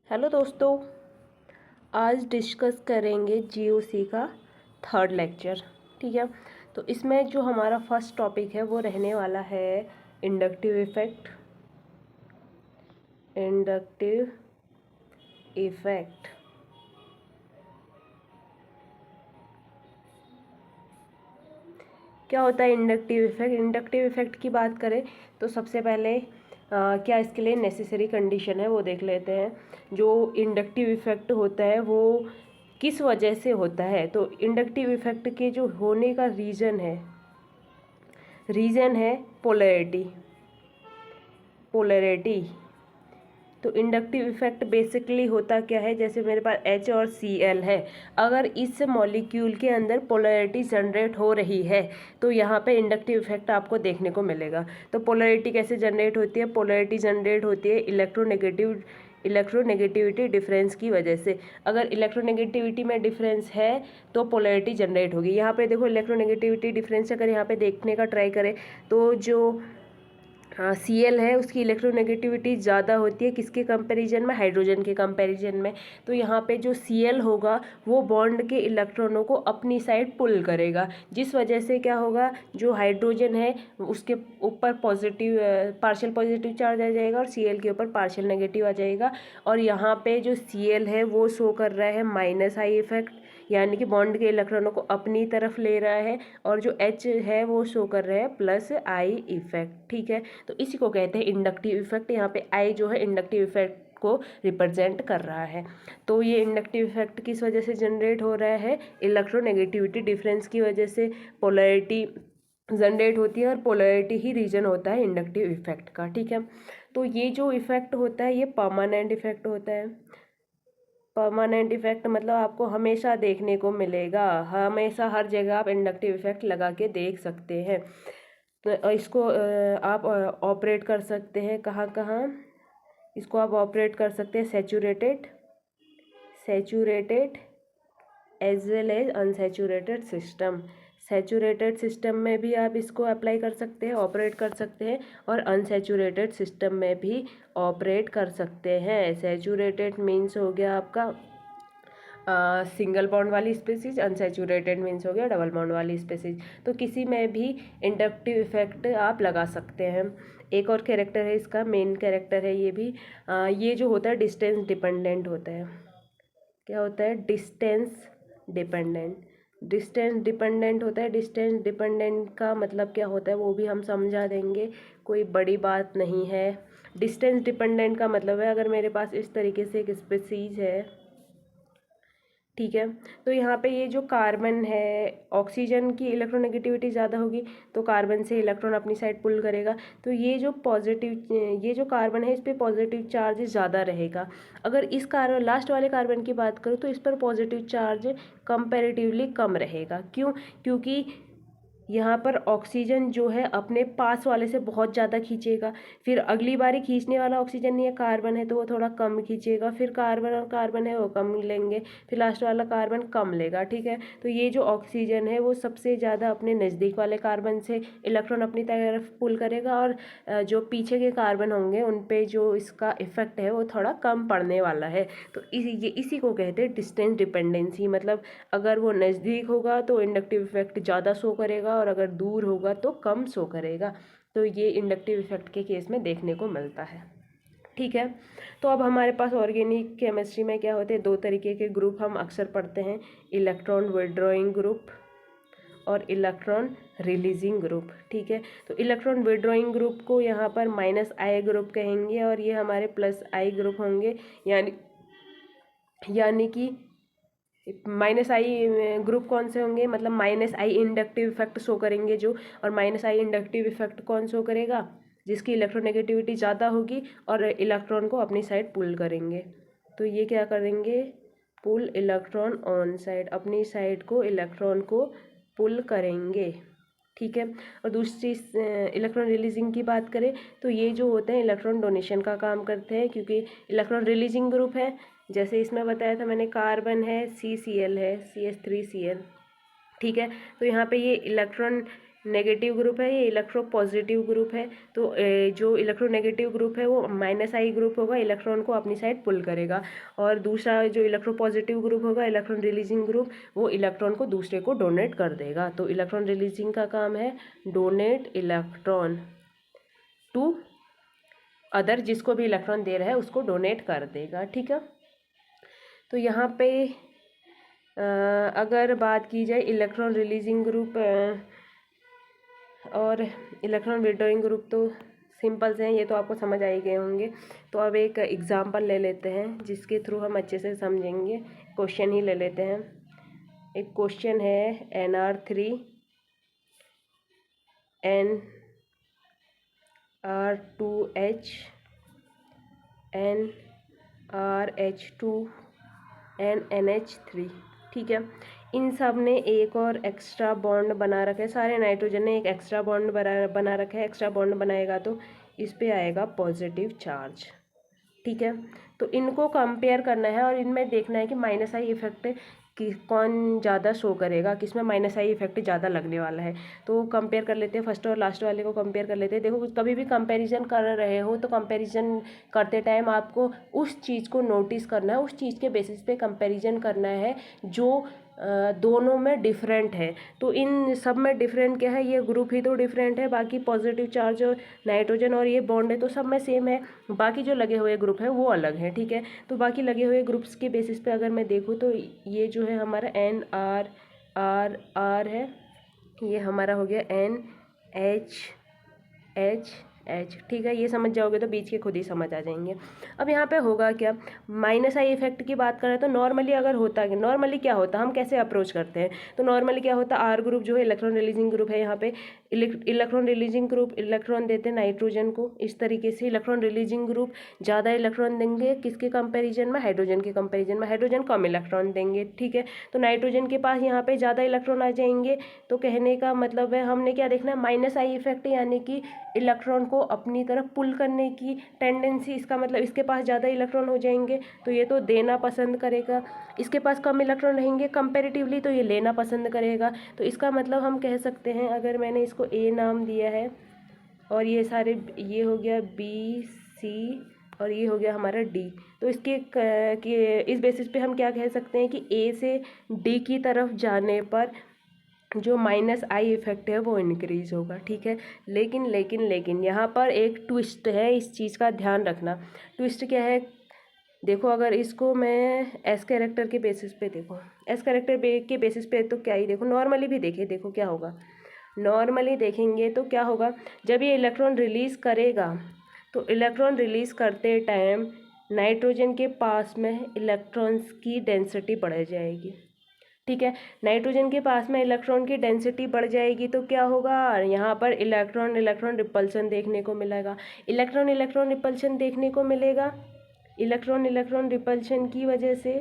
Hello दोस्तों, आज discuss करेंगे जीओसी का थर्ड लेक्चर। ठीक है, तो इसमें जो हमारा फर्स्ट टॉपिक है वो रहने वाला है इंडक्टिव इफेक्ट। इंडक्टिव इफेक्ट क्या होता है? इंडक्टिव इफेक्ट, इंडक्टिव इफेक्ट की बात करें तो सबसे पहले क्या इसके लिए नेसेसरी कंडीशन है वो देख लेते हैं। जो इंडक्टिव इफेक्ट होता है वो किस वजह से होता है, तो इंडक्टिव इफेक्ट के जो होने का रीज़न है पोलैरिटी। तो इंडक्टिव इफेक्ट बेसिकली होता क्या है, जैसे मेरे पास H और Cl है, अगर इस मॉलिक्यूल के अंदर पोलैरिटी जनरेट हो रही है तो यहाँ पे इंडक्टिव इफेक्ट आपको देखने को मिलेगा। तो पोलैरिटी कैसे जनरेट होती है? पोलैरिटी जनरेट होती है इलेक्ट्रोनेगेटिविटी डिफरेंस की वजह से। अगर इलेक्ट्रोनेगेटिविटी में डिफरेंस है तो पोलैरिटी जनरेट होगी। यहाँ पे देखो, इलेक्ट्रोनेगेटिविटी डिफरेंस अगर यहाँ पे देखने का ट्राई करें तो जो Cl है उसकी इलेक्ट्रोनेगेटिविटी ज़्यादा होती है किसके कंपैरिजन में? हाइड्रोजन के कंपैरिजन में। तो यहाँ पे जो Cl होगा वो बॉन्ड के इलेक्ट्रॉनों को अपनी साइड पुल करेगा, जिस वजह से क्या होगा, जो हाइड्रोजन है उसके ऊपर पार्शियल पॉजिटिव चार्ज आ जाएगा और Cl के ऊपर पार्शियल नेगेटिव आ जाएगा। और यहाँ पे जो Cl है वो शो कर रहा है माइनस आई इफेक्ट, यानी कि बॉन्ड के इलेक्ट्रॉनों को अपनी तरफ ले रहा है, और जो H है वो शो कर रहा है प्लस आई इफेक्ट। ठीक है, तो इसी को कहते हैं इंडक्टिव इफेक्ट। यहाँ पे I जो है इंडक्टिव इफेक्ट को रिप्रेजेंट कर रहा है। तो ये इंडक्टिव इफेक्ट किस वजह से जनरेट हो रहा है? इलेक्ट्रोनेगेटिविटी डिफरेंस की वजह से पोलैरिटी जनरेट होती है, और पोलैरिटी ही रीजन होता है इंडक्टिव इफेक्ट का। ठीक है, तो ये जो इफेक्ट होता है ये परमानेंट इफेक्ट होता है। परमानेंट इफेक्ट मतलब आपको हमेशा देखने को मिलेगा, हमेशा हर जगह आप इंडक्टिव इफेक्ट लगा के देख सकते हैं। तो इसको आप ऑपरेट कर सकते हैं कहाँ कहाँ? इसको आप ऑपरेट कर सकते हैं saturated as well as unsaturated system. Saturated system में भी आप इसको अप्लाई कर सकते हैं, ऑपरेट कर सकते हैं, और अनसैचुरेटेड सिस्टम में भी ऑपरेट कर सकते हैं। सैचुरेटेड मीन्स हो गया आपका सिंगल बॉन्ड वाली स्पेसीज, अनसैचुरेटेड मीन्स हो गया डबल बॉन्ड वाली स्पेसीज। तो किसी में भी इंडक्टिव इफेक्ट आप लगा सकते हैं। एक और कैरेक्टर है इसका, मेन कैरेक्टर है ये भी। ये जो होता है डिस्टेंस डिपेंडेंट होता है। क्या होता है? डिस्टेंस डिपेंडेंट होता है। डिस्टेंस डिपेंडेंट का मतलब क्या होता है वो भी हम समझा देंगे, कोई बड़ी बात नहीं है। डिस्टेंस डिपेंडेंट का मतलब है, अगर मेरे पास इस तरीके से एक स्पेसीज है, ठीक है, तो यहाँ पे ये जो कार्बन है, ऑक्सीजन की इलेक्ट्रोनेगेटिविटी ज़्यादा होगी तो कार्बन से इलेक्ट्रॉन अपनी साइड पुल करेगा। तो ये जो कार्बन है इस पर पॉजिटिव चार्ज ज़्यादा रहेगा। अगर इस कार्बन लास्ट वाले कार्बन की बात करूँ तो इस पर पॉजिटिव चार्ज कंपैरेटिवली कम रहेगा। क्यों? क्योंकि यहाँ पर ऑक्सीजन जो है अपने पास वाले से बहुत ज़्यादा खींचेगा, फिर अगली बारी खींचने वाला ऑक्सीजन नहीं है, कार्बन है, तो वो थोड़ा कम खींचेगा, फिर कार्बन और कार्बन है वो कम लेंगे, फिर लास्ट वाला कार्बन कम लेगा। ठीक है, तो ये जो ऑक्सीजन है वो सबसे ज़्यादा अपने नज़दीक वाले कार्बन से इलेक्ट्रॉन अपनी तरफ पुल करेगा, और जो पीछे के कार्बन होंगे उन पे जो इसका इफेक्ट है वो थोड़ा कम पड़ने वाला है। तो इसी को कहते हैं डिस्टेंस डिपेंडेंसी। मतलब अगर वो नज़दीक होगा तो इंडक्टिव इफेक्ट ज़्यादा शो करेगा, और अगर दूर होगा तो कम शो करेगा। तो ये इंडक्टिव इफेक्ट के केस में देखने को मिलता है। ठीक है, तो अब हमारे पास ऑर्गेनिक केमिस्ट्री में क्या होते हैं? दो तरीके के ग्रुप हम अक्सर पढ़ते हैं, इलेक्ट्रॉन विड्रॉइंग ग्रुप और इलेक्ट्रॉन रिलीजिंग ग्रुप। ठीक है, तो इलेक्ट्रॉन विड्रॉइंग ग्रुप को यहाँ पर माइनस आई ग्रुप कहेंगे, और ये हमारे प्लस आई ग्रुप होंगे। यानी कि माइनस आई ग्रुप कौन से होंगे? मतलब माइनस आई इंडक्टिव इफेक्ट शो करेंगे जो, और माइनस आई इंडक्टिव इफेक्ट कौन शो करेगा? जिसकी इलेक्ट्रोनेगेटिविटी ज़्यादा होगी और इलेक्ट्रॉन को अपनी साइड पुल करेंगे। तो ये क्या करेंगे? पुल इलेक्ट्रॉन ऑन साइड, अपनी साइड को इलेक्ट्रॉन को पुल करेंगे। ठीक है, और दूसरी इलेक्ट्रॉन रिलीजिंग की बात करें तो ये जो होते हैं इलेक्ट्रॉन डोनेशन का काम करते हैं, क्योंकि इलेक्ट्रॉन रिलीजिंग ग्रुप है, जैसे इसमें बताया था मैंने, कार्बन है, CCl है, CH3Cl। ठीक है, तो यहाँ पे ये इलेक्ट्रॉन नेगेटिव ग्रुप है, ये इलेक्ट्रो पॉजिटिव ग्रुप है। तो जो इलेक्ट्रोनेगेटिव ग्रुप है वो -I ग्रुप होगा, इलेक्ट्रॉन को अपनी साइड पुल करेगा। और दूसरा जो इलेक्ट्रो पॉजिटिव ग्रुप होगा, इलेक्ट्रॉन रिलीजिंग ग्रुप, वो इलेक्ट्रॉन को दूसरे को डोनेट कर देगा। तो इलेक्ट्रॉन रिलीजिंग का काम है डोनेट इलेक्ट्रॉन टू अदर, जिसको भी इलेक्ट्रॉन दे रहा है उसको डोनेट कर देगा, ठीक है। तो यहाँ पे अगर बात की जाए इलेक्ट्रॉन रिलीजिंग ग्रुप और इलेक्ट्रॉन विड्रॉइंग ग्रुप, तो सिंपल से हैं, ये तो आपको समझ आ ही गए होंगे। तो अब एक एग्जांपल ले लेते हैं जिसके थ्रू हम अच्छे से समझेंगे। क्वेश्चन ही ले लेते हैं। एक क्वेश्चन है Nr3 Nr2H NrH2 NH3, ठीक है। इन सब ने एक और एक्स्ट्रा बॉन्ड बना रखा है, सारे नाइट्रोजन ने एक एक्स्ट्रा बॉन्ड बना रखा है। एक्स्ट्रा बॉन्ड बनाएगा तो इस पे आएगा पॉजिटिव चार्ज, ठीक है। तो इनको कंपेयर करना है और इनमें देखना है कि -I इफेक्ट कि कौन ज़्यादा शो करेगा, किसमें -I इफेक्ट ज़्यादा लगने वाला है। तो कंपेयर कर लेते हैं, फर्स्ट और लास्ट वाले को कंपेयर कर लेते हैं। देखो कभी भी कंपैरिजन कर रहे हो तो कंपैरिजन करते टाइम आपको उस चीज़ को नोटिस करना है, उस चीज़ के बेसिस पे कंपैरिजन करना है जो दोनों में डिफरेंट है। तो इन सब में डिफरेंट क्या है, ये ग्रुप ही तो डिफरेंट है, बाकी पॉजिटिव चार्ज और नाइट्रोजन और ये बॉन्ड है तो सब में सेम है, बाकी जो लगे हुए ग्रुप है वो अलग है, ठीक है। तो बाकी लगे हुए ग्रुप्स के बेसिस पे अगर मैं देखूँ तो ये जो है हमारा NR है, ये हमारा हो गया NHH, ठीक है। ये समझ जाओगे तो बीच के खुद ही समझ आ जाएंगे। अब यहाँ पे होगा क्या, -I इफेक्ट की बात करें तो नॉर्मली अगर होता है, नॉर्मली क्या होता है, हम कैसे अप्रोच करते हैं। तो नॉर्मली क्या होता है, R ग्रुप जो है इलेक्ट्रॉन रिलीजिंग ग्रुप है, यहाँ पे इलेक्ट्रॉन रिलीजिंग ग्रुप इलेक्ट्रॉन देते हैं नाइट्रोजन को। इस तरीके से इलेक्ट्रॉन रिलीजिंग ग्रुप ज़्यादा इलेक्ट्रॉन देंगे किसके कंपेरिजन में, हाइड्रोजन के कंपेरिजन में। हाइड्रोजन कम इलेक्ट्रॉन देंगे, ठीक है। तो नाइट्रोजन के पास यहाँ पे ज़्यादा इलेक्ट्रॉन आ जाएंगे। तो कहने का मतलब है हमने क्या देखना है, -I इफेक्ट, यानी कि इलेक्ट्रॉन को अपनी तरफ पुल करने की टेंडेंसी। इसका मतलब इसके पास ज़्यादा इलेक्ट्रॉन हो जाएंगे तो ये तो देना पसंद करेगा, इसके पास कम इलेक्ट्रॉन रहेंगे कंपैरेटिवली तो ये लेना पसंद करेगा। तो इसका मतलब हम कह सकते हैं, अगर मैंने इसको A नाम दिया है और ये सारे, ये हो गया B C और ये हो गया हमारा D, तो इसके इस बेसिस पे हम क्या कह सकते हैं कि A से D की तरफ जाने पर जो -I इफेक्ट है वो इंक्रीज होगा, ठीक है। लेकिन यहाँ पर एक ट्विस्ट है, इस चीज़ का ध्यान रखना। ट्विस्ट क्या है, देखो अगर इसको मैं S कैरेक्टर के बेसिस पे देखो, S कैरेक्टर के बेसिस पे तो क्या ही देखो, नॉर्मली भी देखे, देखो क्या होगा। नॉर्मली देखेंगे तो क्या होगा, जब ये इलेक्ट्रॉन रिलीज़ करेगा तो इलेक्ट्रॉन रिलीज़ करते टाइम नाइट्रोजन के पास में इलेक्ट्रॉन्स की डेंसिटी बढ़ जाएगी, ठीक है। नाइट्रोजन के पास में इलेक्ट्रॉन की डेंसिटी बढ़ जाएगी तो क्या होगा, यहाँ पर इलेक्ट्रॉन इलेक्ट्रॉन रिपल्सन देखने को मिलेगा। इलेक्ट्रॉन इलेक्ट्रॉन रिपल्सन देखने को मिलेगा। इलेक्ट्रॉन इलेक्ट्रॉन रिपल्सन की वजह से,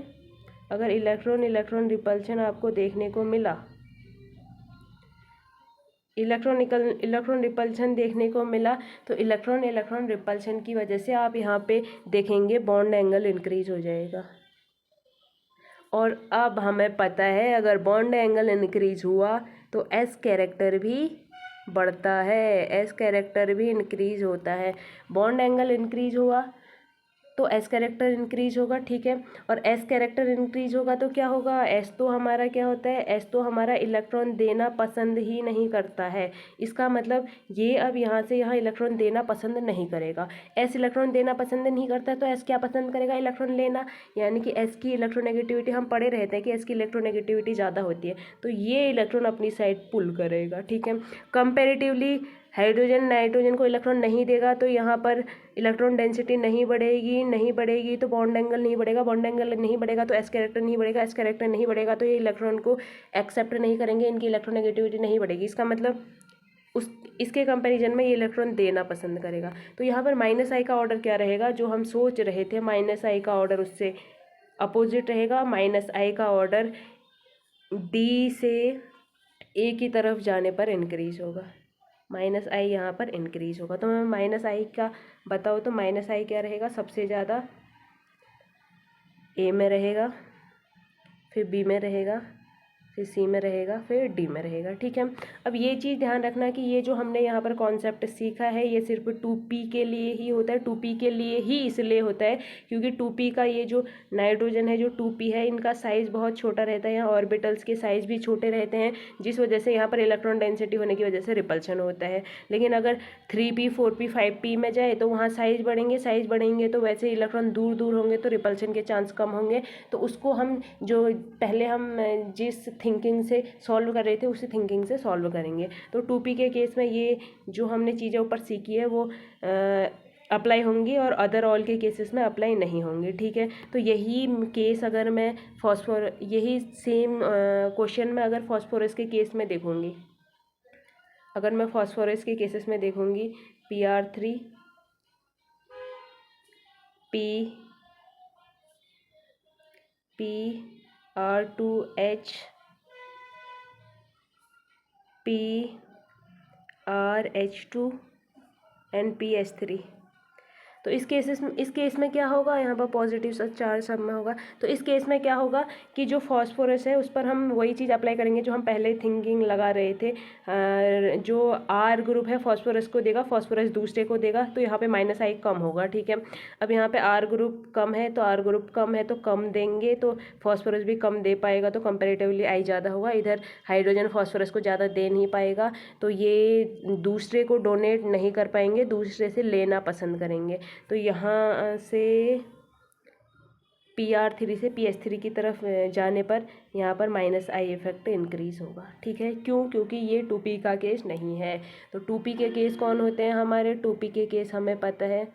अगर इलेक्ट्रॉन इलेक्ट्रॉन रिपल्सन आपको देखने को मिला, इलेक्ट्रॉन रिपल्सन देखने को मिला, तो इलेक्ट्रॉन इलेक्ट्रॉन रिपल्सन की वजह से आप यहाँ पे देखेंगे बॉन्ड एंगल इंक्रीज हो जाएगा। और अब हमें पता है अगर बॉन्ड एंगल इंक्रीज हुआ तो S कैरेक्टर भी बढ़ता है, S कैरेक्टर भी इंक्रीज होता है। बॉन्ड एंगल इंक्रीज हुआ तो S कैरेक्टर इंक्रीज होगा, ठीक है। और S कैरेक्टर इंक्रीज होगा तो क्या होगा, S तो हमारा क्या होता है, S तो हमारा इलेक्ट्रॉन देना पसंद ही नहीं करता है। इसका मतलब ये अब यहाँ से यहाँ इलेक्ट्रॉन देना पसंद नहीं करेगा। S इलेक्ट्रॉन देना पसंद नहीं करता है तो S क्या पसंद करेगा, इलेक्ट्रॉन लेना। यानी कि S की इलेक्ट्रोनेगेटिविटी, हम पढ़े रहते हैं कि S की इलेक्ट्रोनेगेटिविटी ज़्यादा होती है तो ये इलेक्ट्रॉन अपनी साइड पुल करेगा, ठीक है। कंपेरेटिवली हाइड्रोजन नाइट्रोजन को इलेक्ट्रॉन नहीं देगा तो यहाँ पर इलेक्ट्रॉन डेंसिटी नहीं बढ़ेगी तो बॉन्ड एंगल नहीं बढ़ेगा, बॉन्ड एंगल नहीं बढ़ेगा तो S कैरेक्टर नहीं बढ़ेगा, S कैरेक्टर नहीं बढ़ेगा तो ये इलेक्ट्रॉन को एक्सेप्ट नहीं करेंगे, इनकी इलेक्ट्रोनेगेटिविटी नहीं बढ़ेगी। इसका मतलब इसके कंपैरिजन में ये इलेक्ट्रॉन देना पसंद करेगा। तो यहाँ पर -I का ऑर्डर क्या रहेगा, जो हम सोच रहे थे -I का ऑर्डर उससे अपोजिट रहेगा। -I का ऑर्डर D से A की तरफ जाने पर इंक्रीज होगा, -I यहाँ पर इंक्रीज होगा। तो मैं -I का बताओ तो -I क्या रहेगा, सबसे ज़्यादा A में रहेगा, फिर B में रहेगा, फिर सी में रहेगा, फिर डी में रहेगा। ठीक है, अब ये चीज़ ध्यान रखना कि ये जो हमने यहाँ पर कॉन्सेप्ट सीखा है ये सिर्फ 2p के लिए ही होता है। 2p के लिए ही इसलिए होता है क्योंकि 2p का ये जो नाइट्रोजन है, जो 2p है, इनका साइज़ बहुत छोटा रहता है। यहाँ ऑर्बिटल्स के साइज़ भी छोटे रहते हैं, जिस वजह से यहाँ पर इलेक्ट्रॉन डेंसिटी होने की वजह से रिपल्शन होता है। लेकिन अगर 3p 4p 5p में जाए तो वहाँ साइज़ बढ़ेंगे तो वैसे इलेक्ट्रॉन दूर दूर होंगे तो रिपल्शन के चांस कम होंगे। तो उसको हम जो पहले हम जिस थिंकिंग से सॉल्व कर रहे थे उसी थिंकिंग से सॉल्व करेंगे। तो 2p के केस में ये जो हमने चीज़ें ऊपर सीखी है वो अप्लाई होंगी और अदर ऑल के केसेस में अप्लाई नहीं होंगी। ठीक है, तो यही केस अगर मैं यही सेम क्वेश्चन में अगर फॉस्फोरस के केस में देखूँगी, अगर मैं फॉस्फोरस के केसेस में देखूँगी Pr3 Pr2H PR2 and PS3। तो इस केस में क्या होगा, यहाँ पर पॉजिटिव चार्ज सब में होगा। तो इस केस में क्या होगा कि जो फॉस्फोरस है उस पर हम वही चीज़ अप्लाई करेंगे जो हम पहले थिंकिंग लगा रहे थे। जो R ग्रुप है फॉस्फोरस को देगा, फॉस्फोरस दूसरे को देगा, तो यहाँ पे -I कम होगा। ठीक है, अब यहाँ पे R ग्रुप कम है तो R ग्रुप कम है तो कम देंगे तो फॉस्फोरस भी कम दे पाएगा, तो कंपेरेटिवली I ज़्यादा होगा। इधर हाइड्रोजन फॉस्फोरस को ज़्यादा दे नहीं पाएगा तो ये दूसरे को डोनेट नहीं कर पाएंगे, दूसरे से लेना पसंद करेंगे। तो यहाँ से PR3 से PS3 की तरफ जाने पर यहाँ पर -I इफेक्ट इंक्रीज होगा। ठीक है, क्यों? क्योंकि ये 2p का केस नहीं है। तो 2p के केस कौन होते हैं हमारे? 2p के केस हमें पता है,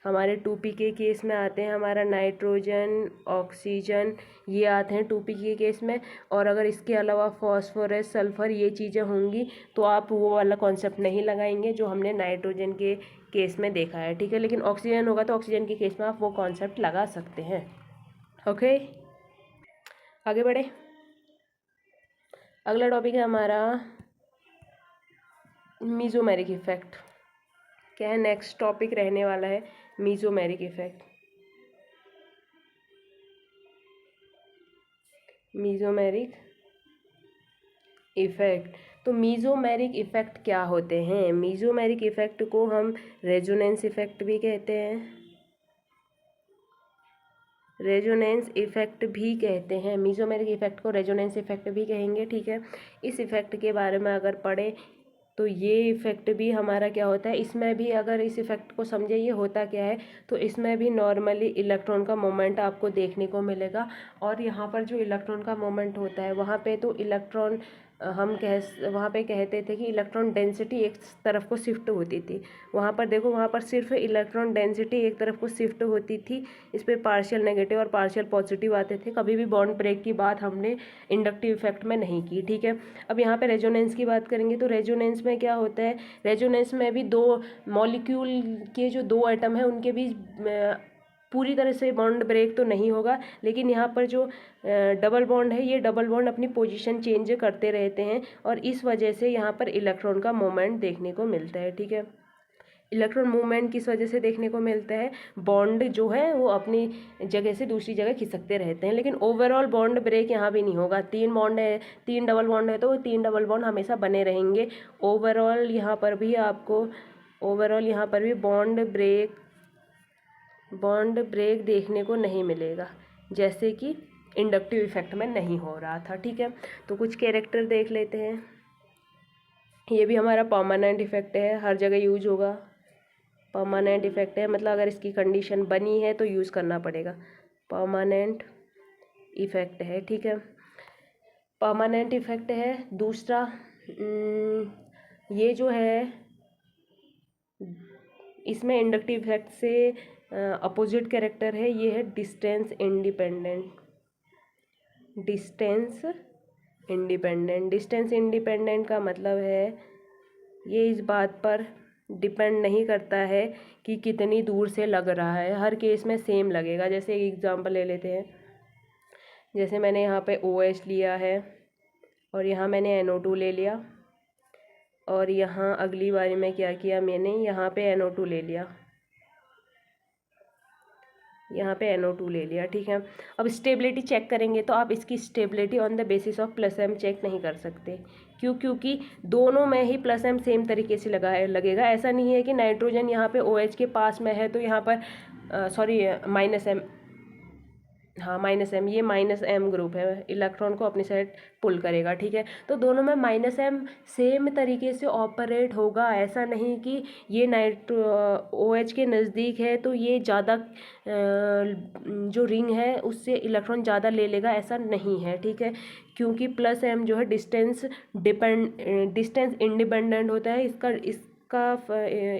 हमारे 2p के केस में आते हैं हमारा नाइट्रोजन, ऑक्सीजन, ये आते हैं 2p के केस में। और अगर इसके अलावा फॉस्फोरस, सल्फर, ये चीज़ें होंगी तो आप वो वाला कॉन्सेप्ट नहीं लगाएंगे जो हमने नाइट्रोजन के केस में देखा है। ठीक है, लेकिन ऑक्सीजन होगा तो ऑक्सीजन के केस में आप वो कॉन्सेप्ट लगा सकते हैं। ओके, आगे बढ़े। अगला टॉपिक है हमारा मीजोमेरिक इफेक्ट। क्या है? नेक्स्ट टॉपिक रहने वाला है मीजोमेरिक इफेक्ट। मीजोमेरिक इफेक्ट, तो मीजोमेरिक इफेक्ट क्या होते हैं? मीजोमेरिक इफेक्ट को हम रेजोनेंस इफेक्ट भी कहते हैं, रेजोनेंस इफेक्ट भी कहते हैं। मीजोमेरिक इफेक्ट को रेजोनेंस इफेक्ट भी कहेंगे। ठीक है, इस इफेक्ट के बारे में अगर पढ़े तो ये इफ़ेक्ट भी हमारा क्या होता है, इसमें भी अगर इस इफ़ेक्ट को समझे ये होता क्या है, तो इसमें भी नॉर्मली इलेक्ट्रॉन का मोमेंट आपको देखने को मिलेगा। और यहाँ पर जो इलेक्ट्रॉन का मोमेंट होता है वहाँ पे तो इलेक्ट्रॉन वहाँ पे कहते थे कि इलेक्ट्रॉन डेंसिटी एक तरफ को शिफ्ट होती थी। वहाँ पर देखो, वहाँ पर सिर्फ इलेक्ट्रॉन डेंसिटी एक तरफ को शिफ्ट होती थी। इस पर पार्शियल नेगेटिव और पार्शियल पॉजिटिव आते थे। कभी भी बॉन्ड ब्रेक की बात हमने इंडक्टिव इफेक्ट में नहीं की। ठीक है, अब यहाँ पे रेजोनेंस की बात करेंगे तो रेजोनेंस में क्या होता है, रेजोनेंस में भी दो मॉलिक्यूल के जो दो एटम हैं उनके बीच पूरी तरह से बॉन्ड ब्रेक तो नहीं होगा, लेकिन यहाँ पर जो डबल बॉन्ड है ये डबल बॉन्ड अपनी पोजीशन चेंज करते रहते हैं और इस वजह से यहाँ पर इलेक्ट्रॉन का मूवमेंट देखने को मिलता है। ठीक है, इलेक्ट्रॉन मूवमेंट किस वजह से देखने को मिलता है? बॉन्ड जो है वो अपनी जगह से दूसरी जगह खिसकते रहते हैं, लेकिन ओवरऑल बॉन्ड ब्रेक यहाँ भी नहीं होगा। 3 बॉन्ड है, 3 डबल बॉन्ड है तो वो 3 डबल बॉन्ड हमेशा बने रहेंगे। ओवरऑल यहाँ पर भी बॉन्ड ब्रेक देखने को नहीं मिलेगा, जैसे कि इंडक्टिव इफेक्ट में नहीं हो रहा था। ठीक है, तो कुछ कैरेक्टर देख लेते हैं। ये भी हमारा परमानेंट इफेक्ट है, हर जगह यूज होगा। परमानेंट इफेक्ट है, मतलब अगर इसकी कंडीशन बनी है तो यूज़ करना पड़ेगा। परमानेंट इफेक्ट है। ठीक है, परमानेंट इफेक्ट है। दूसरा ये जो है इसमें इंडक्टिव इफेक्ट से अपोजिट कैरेक्टर है, ये है डिस्टेंस इंडिपेंडेंट। डिस्टेंस इंडिपेंडेंट का मतलब है ये इस बात पर डिपेंड नहीं करता है कि कितनी दूर से लग रहा है, हर केस में सेम लगेगा। जैसे एक एग्जांपल ले लेते हैं, जैसे मैंने यहाँ पे OH लिया है और यहाँ मैंने NO2 ले लिया और यहाँ अगली बारी में क्या किया, मैंने यहाँ पे NO2 ले लिया, यहाँ पे NO2 ले लिया, ठीक है। अब स्टेबिलिटी चेक करेंगे तो आप इसकी stability on the basis of plus M check नहीं कर सकते। क्यों? क्योंकि दोनों में ही प्लस एम सेम तरीके से लगेगा। ऐसा नहीं है कि नाइट्रोजन यहाँ पे OH के पास में है तो यहाँ पर सॉरी माइनस एम, हाँ माइनस एम, ये माइनस एम ग्रुप है, इलेक्ट्रॉन को अपनी साइड पुल करेगा, ठीक है। तो दोनों में माइनस एम सेम तरीके से ऑपरेट होगा। ऐसा नहीं कि ये OH के नज़दीक है तो ये ज़्यादा जो रिंग है उससे इलेक्ट्रॉन ज़्यादा ले लेगा, ऐसा नहीं है, ठीक है। क्योंकि प्लस एम जो है डिस्टेंस इंडिपेंडेंट होता है।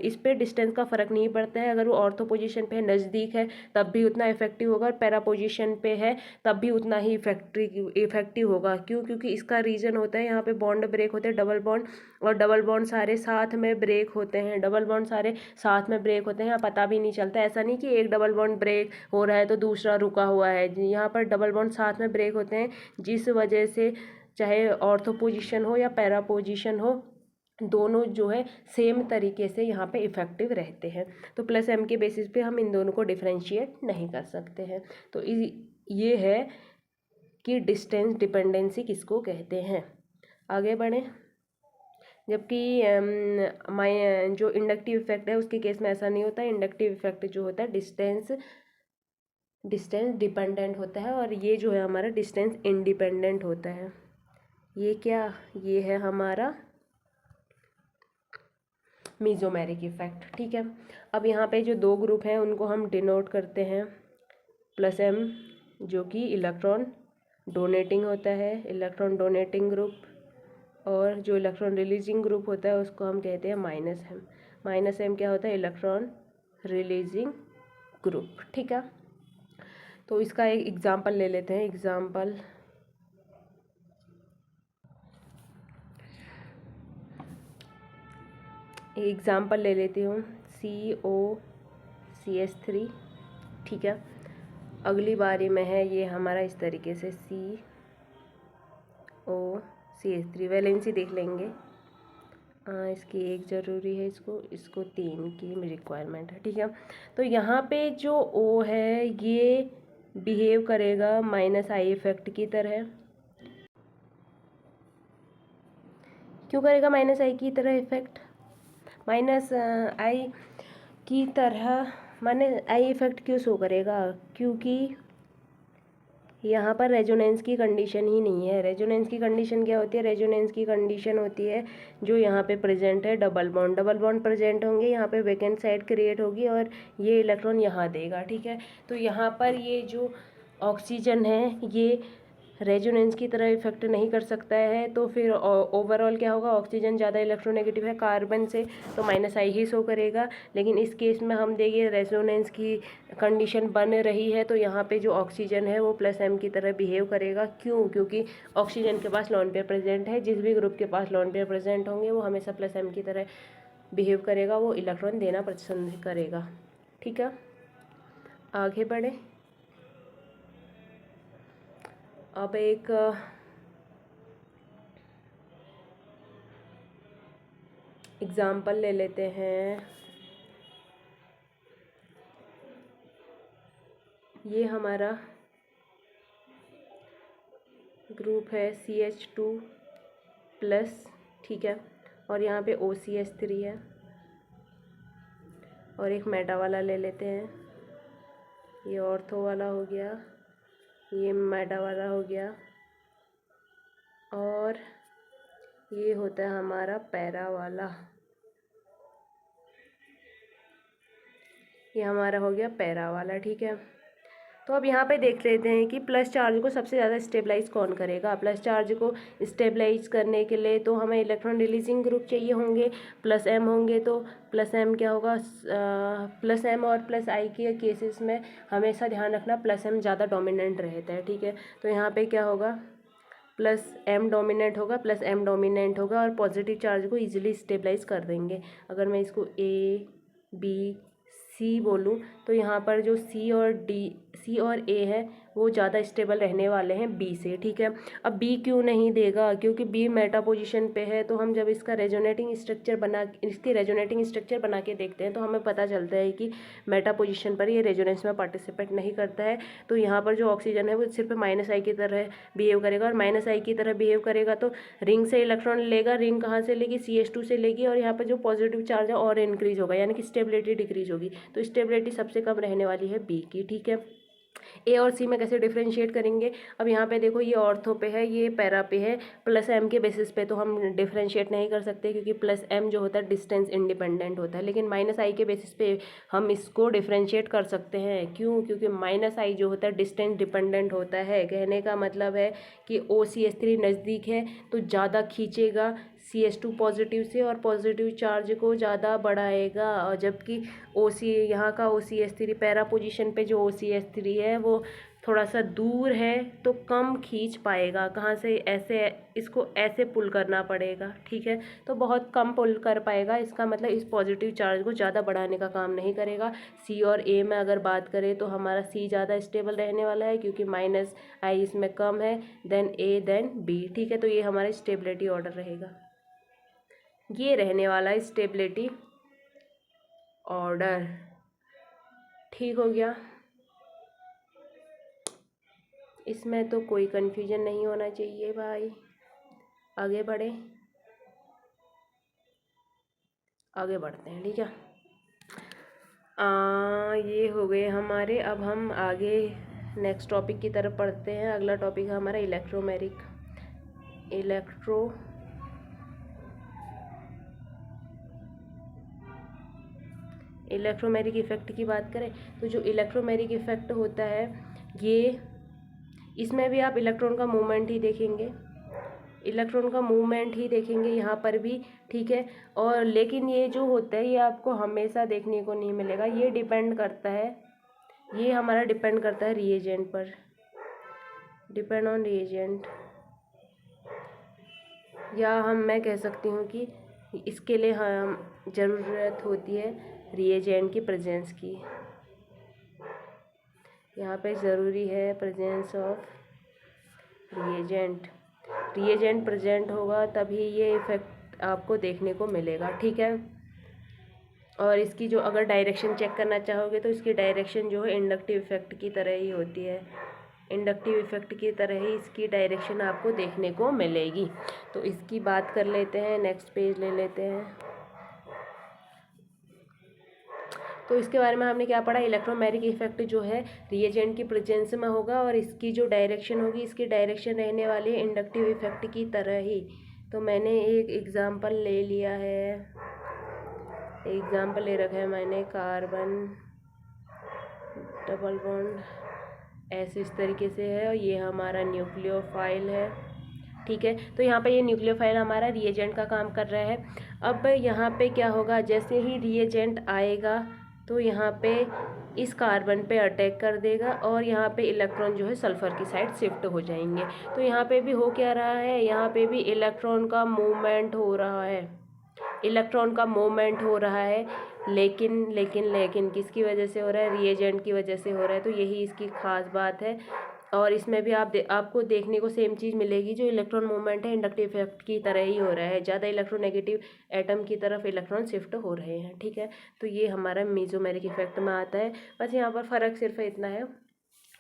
इस पे डिस्टेंस का फ़र्क नहीं पड़ता है। अगर वो ऑर्थो पोजीशन पे नज़दीक है तब भी उतना इफेक्टिव होगा, और पैरा पोजीशन पे है तब भी उतना ही इफेक्टिव होगा। क्यों? क्योंकि इसका रीज़न होता है यहाँ पे बॉन्ड ब्रेक होते हैं, डबल बॉन्ड, और डबल बॉन्ड सारे साथ में ब्रेक होते हैं। डबल बॉन्ड सारे साथ में ब्रेक होते हैं, यहाँ पता भी नहीं चलता। ऐसा नहीं कि एक डबल बॉन्ड ब्रेक हो रहा है तो दूसरा रुका हुआ है। यहाँ पर डबल बॉन्ड साथ में ब्रेक होते हैं, जिस वजह से चाहे ऑर्थो पोजीशन हो या पैरा पोजीशन हो, दोनों जो है सेम तरीके से यहाँ पे इफ़ेक्टिव रहते हैं। तो प्लस एम के बेसिस पे हम इन दोनों को डिफरेंशिएट नहीं कर सकते हैं। तो ये है कि डिस्टेंस डिपेंडेंसी किसको कहते हैं। आगे बढ़ें। जबकि जो इंडक्टिव इफेक्ट है उसके केस में ऐसा नहीं होता। इंडक्टिव इफेक्ट जो होता है डिस्टेंस डिपेंडेंट होता है, और ये जो है हमारा डिस्टेंस इंडिपेंडेंट होता है। ये है हमारा मीज़ोमेरिक इफेक्ट, ठीक है। अब यहाँ पे जो दो ग्रुप हैं उनको हम डिनोट करते हैं प्लस एम, जो कि इलेक्ट्रॉन डोनेटिंग होता है, इलेक्ट्रॉन डोनेटिंग ग्रुप, और जो इलेक्ट्रॉन रिलीजिंग ग्रुप होता है उसको हम कहते हैं माइनस एम। माइनस एम क्या होता है? इलेक्ट्रॉन रिलीजिंग ग्रुप, ठीक है। तो इसका एक एग्जांपल ले लेते हैं। एग्जांपल ले लेती हूँ COCH3, ठीक है। अगली बारी में है ये हमारा इस तरीके से COCH3। वैलेंसी देख लेंगे। इसकी एक ज़रूरी है, इसको 3 की रिक्वायरमेंट है, ठीक है। तो यहाँ पे जो O है ये बिहेव करेगा माइनस आई इफेक्ट की तरह। क्यों करेगा माइनस आई की तरह इफेक्ट? माइनस आई की तरह माने आई इफेक्ट क्यों शो करेगा? क्योंकि यहाँ पर रेजोनेंस की कंडीशन ही नहीं है। रेजोनेंस की कंडीशन क्या होती है? रेजोनेंस की कंडीशन होती है जो यहाँ पे प्रेजेंट है, डबल बॉन्ड प्रेजेंट होंगे, यहाँ पे वैकेंट साइड क्रिएट होगी और ये इलेक्ट्रॉन यहाँ देगा, ठीक है। तो यहाँ पर ये जो ऑक्सीजन है ये रेजोनेंस की तरह इफेक्ट नहीं कर सकता है। तो फिर ओवरऑल क्या होगा? ऑक्सीजन ज़्यादा इलेक्ट्रोनेगेटिव है कार्बन से, तो माइनस आई ही शो करेगा। लेकिन इस केस में हम देखिए रेजोनेंस की कंडीशन बन रही है, तो यहाँ पे जो ऑक्सीजन है वो प्लस एम की तरह बिहेव करेगा। क्यों? क्योंकि ऑक्सीजन के पास लोन पेयर प्रेजेंट है। जिस भी ग्रुप के पास लोन पेयर प्रेजेंट होंगे वो हमेशा प्लस एम की तरह बिहेव करेगा, वो इलेक्ट्रॉन देना पसंद करेगा, ठीक है। आगे बढ़े। अब एक एग्जाम्पल ले लेते हैं। ये हमारा ग्रुप है CH2+, ठीक है, और यहाँ पे OCH3 है, और एक मेटा वाला ले लेते हैं। ये ऑर्थो वाला हो गया, ये मेटा वाला हो गया, और ये होता है हमारा पैरा वाला। ये हमारा हो गया पैरा वाला, ठीक है। तो अब यहाँ पे देख लेते हैं कि प्लस चार्ज को सबसे ज़्यादा स्टेबलाइज कौन करेगा। प्लस चार्ज को स्टेबलाइज करने के लिए तो हमें इलेक्ट्रॉन रिलीजिंग ग्रुप चाहिए होंगे, प्लस एम होंगे। तो प्लस एम क्या होगा? प्लस एम और प्लस आई के केसेस में हमेशा ध्यान रखना प्लस एम ज़्यादा डोमिनेंट रहता है, ठीक है। तो यहाँ पे क्या होगा? प्लस एम डोमिनेंट होगा, और पॉजिटिव चार्ज को ईजिली स्टेबलाइज कर देंगे। अगर मैं इसको A B C बोलूँ तो यहाँ पर जो C और A है वो ज़्यादा स्टेबल रहने वाले हैं बी से, ठीक है। अब बी क्यों नहीं देगा, क्योंकि बी मेटा पोजीशन पे है। तो हम जब इसका इसकी रेजोनेटिंग स्ट्रक्चर बना के देखते हैं तो हमें पता चलता है कि मेटा पोजीशन पर ये रेजोनेंस में पार्टिसिपेट नहीं करता है। तो यहाँ पर जो ऑक्सीजन है वो सिर्फ माइनस आई की तरह बिहेव करेगा, और माइनस आई की तरह बिहेव करेगा तो रिंग से इलेक्ट्रॉन लेगा। रिंग कहाँ से लेगी, CH2 से लेगी, और यहाँ पर जो पॉजिटिव चार्ज है और इंक्रीज होगा, यानी कि स्टेबिलिटी डिक्रीज होगी। तो स्टेबिलिटी सबसे कम रहने वाली है बी की, ठीक है। ए और सी में कैसे डिफ्रेंशिएट करेंगे, अब यहाँ पे देखो ये ऑर्थो पे है, ये पैरा पे है, प्लस एम के बेसिस पे तो हम डिफ्रेंशिएट नहीं कर सकते, क्योंकि प्लस एम जो होता है डिस्टेंस इंडिपेंडेंट होता है। लेकिन माइनस आई के बेसिस पे हम इसको डिफ्रेंशिएट कर सकते हैं। क्यों, क्योंकि माइनस आई जो होता है डिस्टेंस डिपेंडेंट होता है। कहने का मतलब है कि OCH3 नज़दीक है तो ज़्यादा खींचेगा CH2 पॉजिटिव से, और पॉजिटिव चार्ज को ज़्यादा बढ़ाएगा। और जबकि यहाँ का OCH3 पैरा पोजीशन पे जो OCH3 है वो थोड़ा सा दूर है तो कम खींच पाएगा। कहाँ से, ऐसे इसको ऐसे पुल करना पड़ेगा, ठीक है। तो बहुत कम पुल कर पाएगा, इसका मतलब इस पॉजिटिव चार्ज को ज़्यादा बढ़ाने का काम नहीं करेगा। सी और ए में अगर बात करें तो हमारा सी ज़्यादा स्टेबल रहने वाला है, क्योंकि माइनस आई इसमें कम है, देन ए देन बी, ठीक है। तो ये हमारा स्टेबिलिटी ऑर्डर रहेगा, ये रहने वाला है स्टेबिलिटी ऑर्डर, ठीक हो गया। इसमें तो कोई कन्फ्यूजन नहीं होना चाहिए भाई। आगे बढ़े, आगे बढ़ते हैं, ठीक है। ये हो गए हमारे। अब हम आगे नेक्स्ट टॉपिक की तरफ पढ़ते हैं। अगला टॉपिक है हमारा इलेक्ट्रोमेरिक इफ़ेक्ट की बात करें तो जो इलेक्ट्रोमेरिक इफ़ेक्ट होता है ये, इसमें भी आप इलेक्ट्रॉन का मूवमेंट ही देखेंगे, यहाँ पर भी, ठीक है। और लेकिन ये जो होता है ये आपको हमेशा देखने को नहीं मिलेगा, ये डिपेंड करता है, ये हमारा डिपेंड करता है रिएजेंट पर, डिपेंड ऑन रिएजेंट, या मैं कह सकती हूँ कि इसके लिए हम ज़रूरत होती है रिएजेंट की प्रेजेंस की। यहाँ पे ज़रूरी है प्रेजेंस ऑफ रिएजेंट प्रेजेंट होगा तभी ये इफ़ेक्ट आपको देखने को मिलेगा, ठीक है। और इसकी जो अगर डायरेक्शन चेक करना चाहोगे तो इसकी डायरेक्शन जो है इंडक्टिव इफ़ेक्ट की तरह ही होती है, इंडक्टिव इफ़ेक्ट की तरह ही इसकी डायरेक्शन आपको देखने को मिलेगी। तो इसकी बात कर लेते हैं, नेक्स्ट पेज ले लेते हैं। तो इसके बारे में हमने क्या पढ़ा, इलेक्ट्रोमैग्नेटिक इफेक्ट जो है रिएजेंट की प्रेजेंस में होगा, और इसकी जो डायरेक्शन होगी, इसकी डायरेक्शन रहने वाली है इंडक्टिव इफेक्ट की तरह ही। तो मैंने एक एग्ज़ाम्पल ले लिया है, एग्ज़ाम्पल ले रखा है मैंने, कार्बन डबल बॉन्ड ऐसे इस तरीके से है, और ये हमारा न्यूक्लियोफाइल है, ठीक है। तो यहाँ पे ये न्यूक्लियोफाइल हमारा रिएजेंट का काम कर रहा है। अब यहाँ पे क्या होगा, जैसे ही रिएजेंट आएगा तो यहाँ पे इस कार्बन पे अटैक कर देगा, और यहाँ पे इलेक्ट्रॉन जो है सल्फ़र की साइड शिफ्ट हो जाएंगे। तो यहाँ पे भी हो क्या रहा है, यहाँ पे भी इलेक्ट्रॉन का मूवमेंट हो रहा है, लेकिन किसकी वजह से हो रहा है, रिएजेंट की वजह से हो रहा है। तो यही इसकी ख़ास बात है। और इसमें भी आपको देखने को सेम चीज़ मिलेगी, जो इलेक्ट्रॉन मूवमेंट है इंडक्टिव इफेक्ट की तरह ही हो रहा है, ज़्यादा इलेक्ट्रोनेगेटिव एटम की तरफ इलेक्ट्रॉन शिफ्ट हो रहे हैं, ठीक है। तो ये हमारा मेसोमेरिक इफेक्ट में आता है। बस यहाँ पर फ़र्क सिर्फ इतना है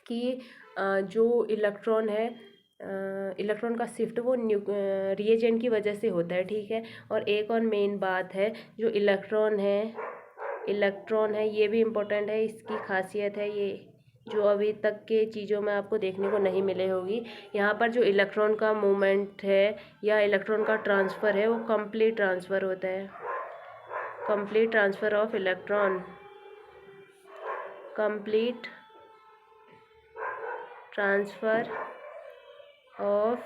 कि जो इलेक्ट्रॉन है, इलेक्ट्रॉन का शिफ्ट वो रिएजेंट की वजह से होता है, ठीक है। और एक और मेन बात है, जो इलेक्ट्रॉन है ये भी इम्पोर्टेंट है, इसकी खासियत है ये, जो अभी तक के चीज़ों में आपको देखने को नहीं मिले होगी। यहाँ पर जो इलेक्ट्रॉन का मूवमेंट है या इलेक्ट्रॉन का ट्रांसफ़र है वो कंप्लीट ट्रांसफ़र होता है, complete transfer of electron, complete transfer of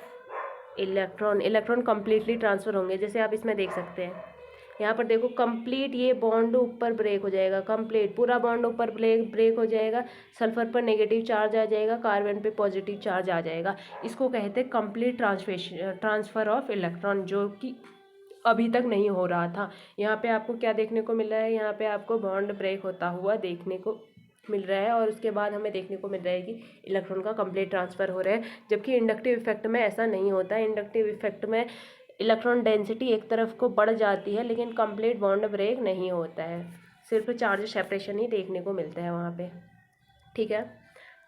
electron completely transfer होंगे। जैसे आप इसमें देख सकते हैं, यहाँ पर देखो कंप्लीट ये बॉन्ड ऊपर ब्रेक हो जाएगा, कंप्लीट पूरा बॉन्ड ऊपर ब्रेक हो जाएगा, सल्फर पर नेगेटिव चार्ज आ जाएगा, कार्बन पे पॉजिटिव चार्ज आ जाएगा। इसको कहते हैं कंप्लीट ट्रांसफ़र ऑफ इलेक्ट्रॉन, जो कि अभी तक नहीं हो रहा था। यहाँ पे आपको क्या देखने को मिला है, यहाँ पे आपको बॉन्ड ब्रेक होता हुआ देखने को मिल रहा है, और उसके बाद हमें देखने को मिल रहा है कि इलेक्ट्रॉन का कंप्लीट ट्रांसफ़र हो रहा है, जबकि इंडक्टिव इफेक्ट में ऐसा नहीं होता है। इंडक्टिव इफेक्ट में इलेक्ट्रॉन डेंसिटी एक तरफ को बढ़ जाती है, लेकिन कंप्लीट बॉन्ड ब्रेक नहीं होता है, सिर्फ चार्ज सेपरेशन ही देखने को मिलता है वहाँ पे, ठीक है।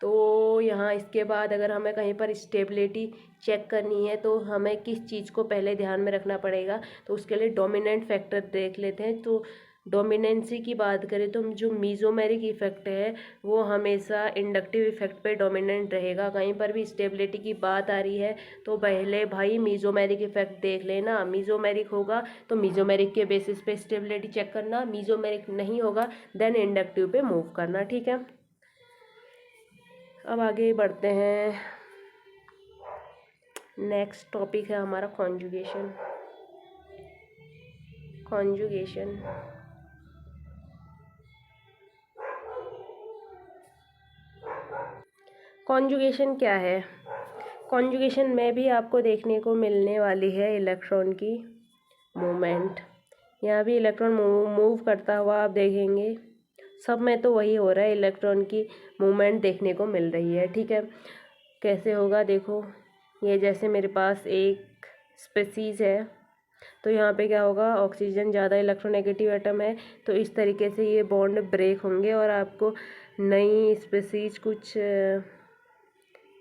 तो यहाँ इसके बाद अगर हमें कहीं पर स्टेबिलिटी चेक करनी है तो हमें किस चीज़ को पहले ध्यान में रखना पड़ेगा, तो उसके लिए डोमिनेंट फैक्टर देख लेते हैं। तो डोमिनेंसी की बात करें तो जो मीज़ोमेरिक इफेक्ट है वो हमेशा इंडक्टिव इफेक्ट पे डोमिनेंट रहेगा। कहीं पर भी स्टेबिलिटी की बात आ रही है तो पहले भाई मीज़ोमेरिक इफेक्ट देख लेना। मीज़ोमेरिक होगा तो मीज़ोमेरिक के बेसिस पे स्टेबिलिटी चेक करना, मीज़ोमेरिक नहीं होगा देन इंडक्टिव पे मूव करना, ठीक है। अब आगे बढ़ते हैं, नेक्स्ट टॉपिक है हमारा कॉन्जुगेशन। कॉन्जुगेशन कॉन्जुगेशन क्या है? कॉन्जुगेशन में भी आपको देखने को मिलने वाली है इलेक्ट्रॉन की मूवमेंट। यहाँ भी इलेक्ट्रॉन मूव करता हुआ आप देखेंगे, सब में तो वही हो रहा है, इलेक्ट्रॉन की मूवमेंट देखने को मिल रही है, ठीक है। कैसे होगा देखो, ये जैसे मेरे पास एक स्पीसीज़ है तो यहाँ पे क्या होगा, ऑक्सीजन ज़्यादा इलेक्ट्रोनेगेटिव एटम है तो इस तरीके से ये बॉन्ड ब्रेक होंगे और आपको नई स्पीसीज़ कुछ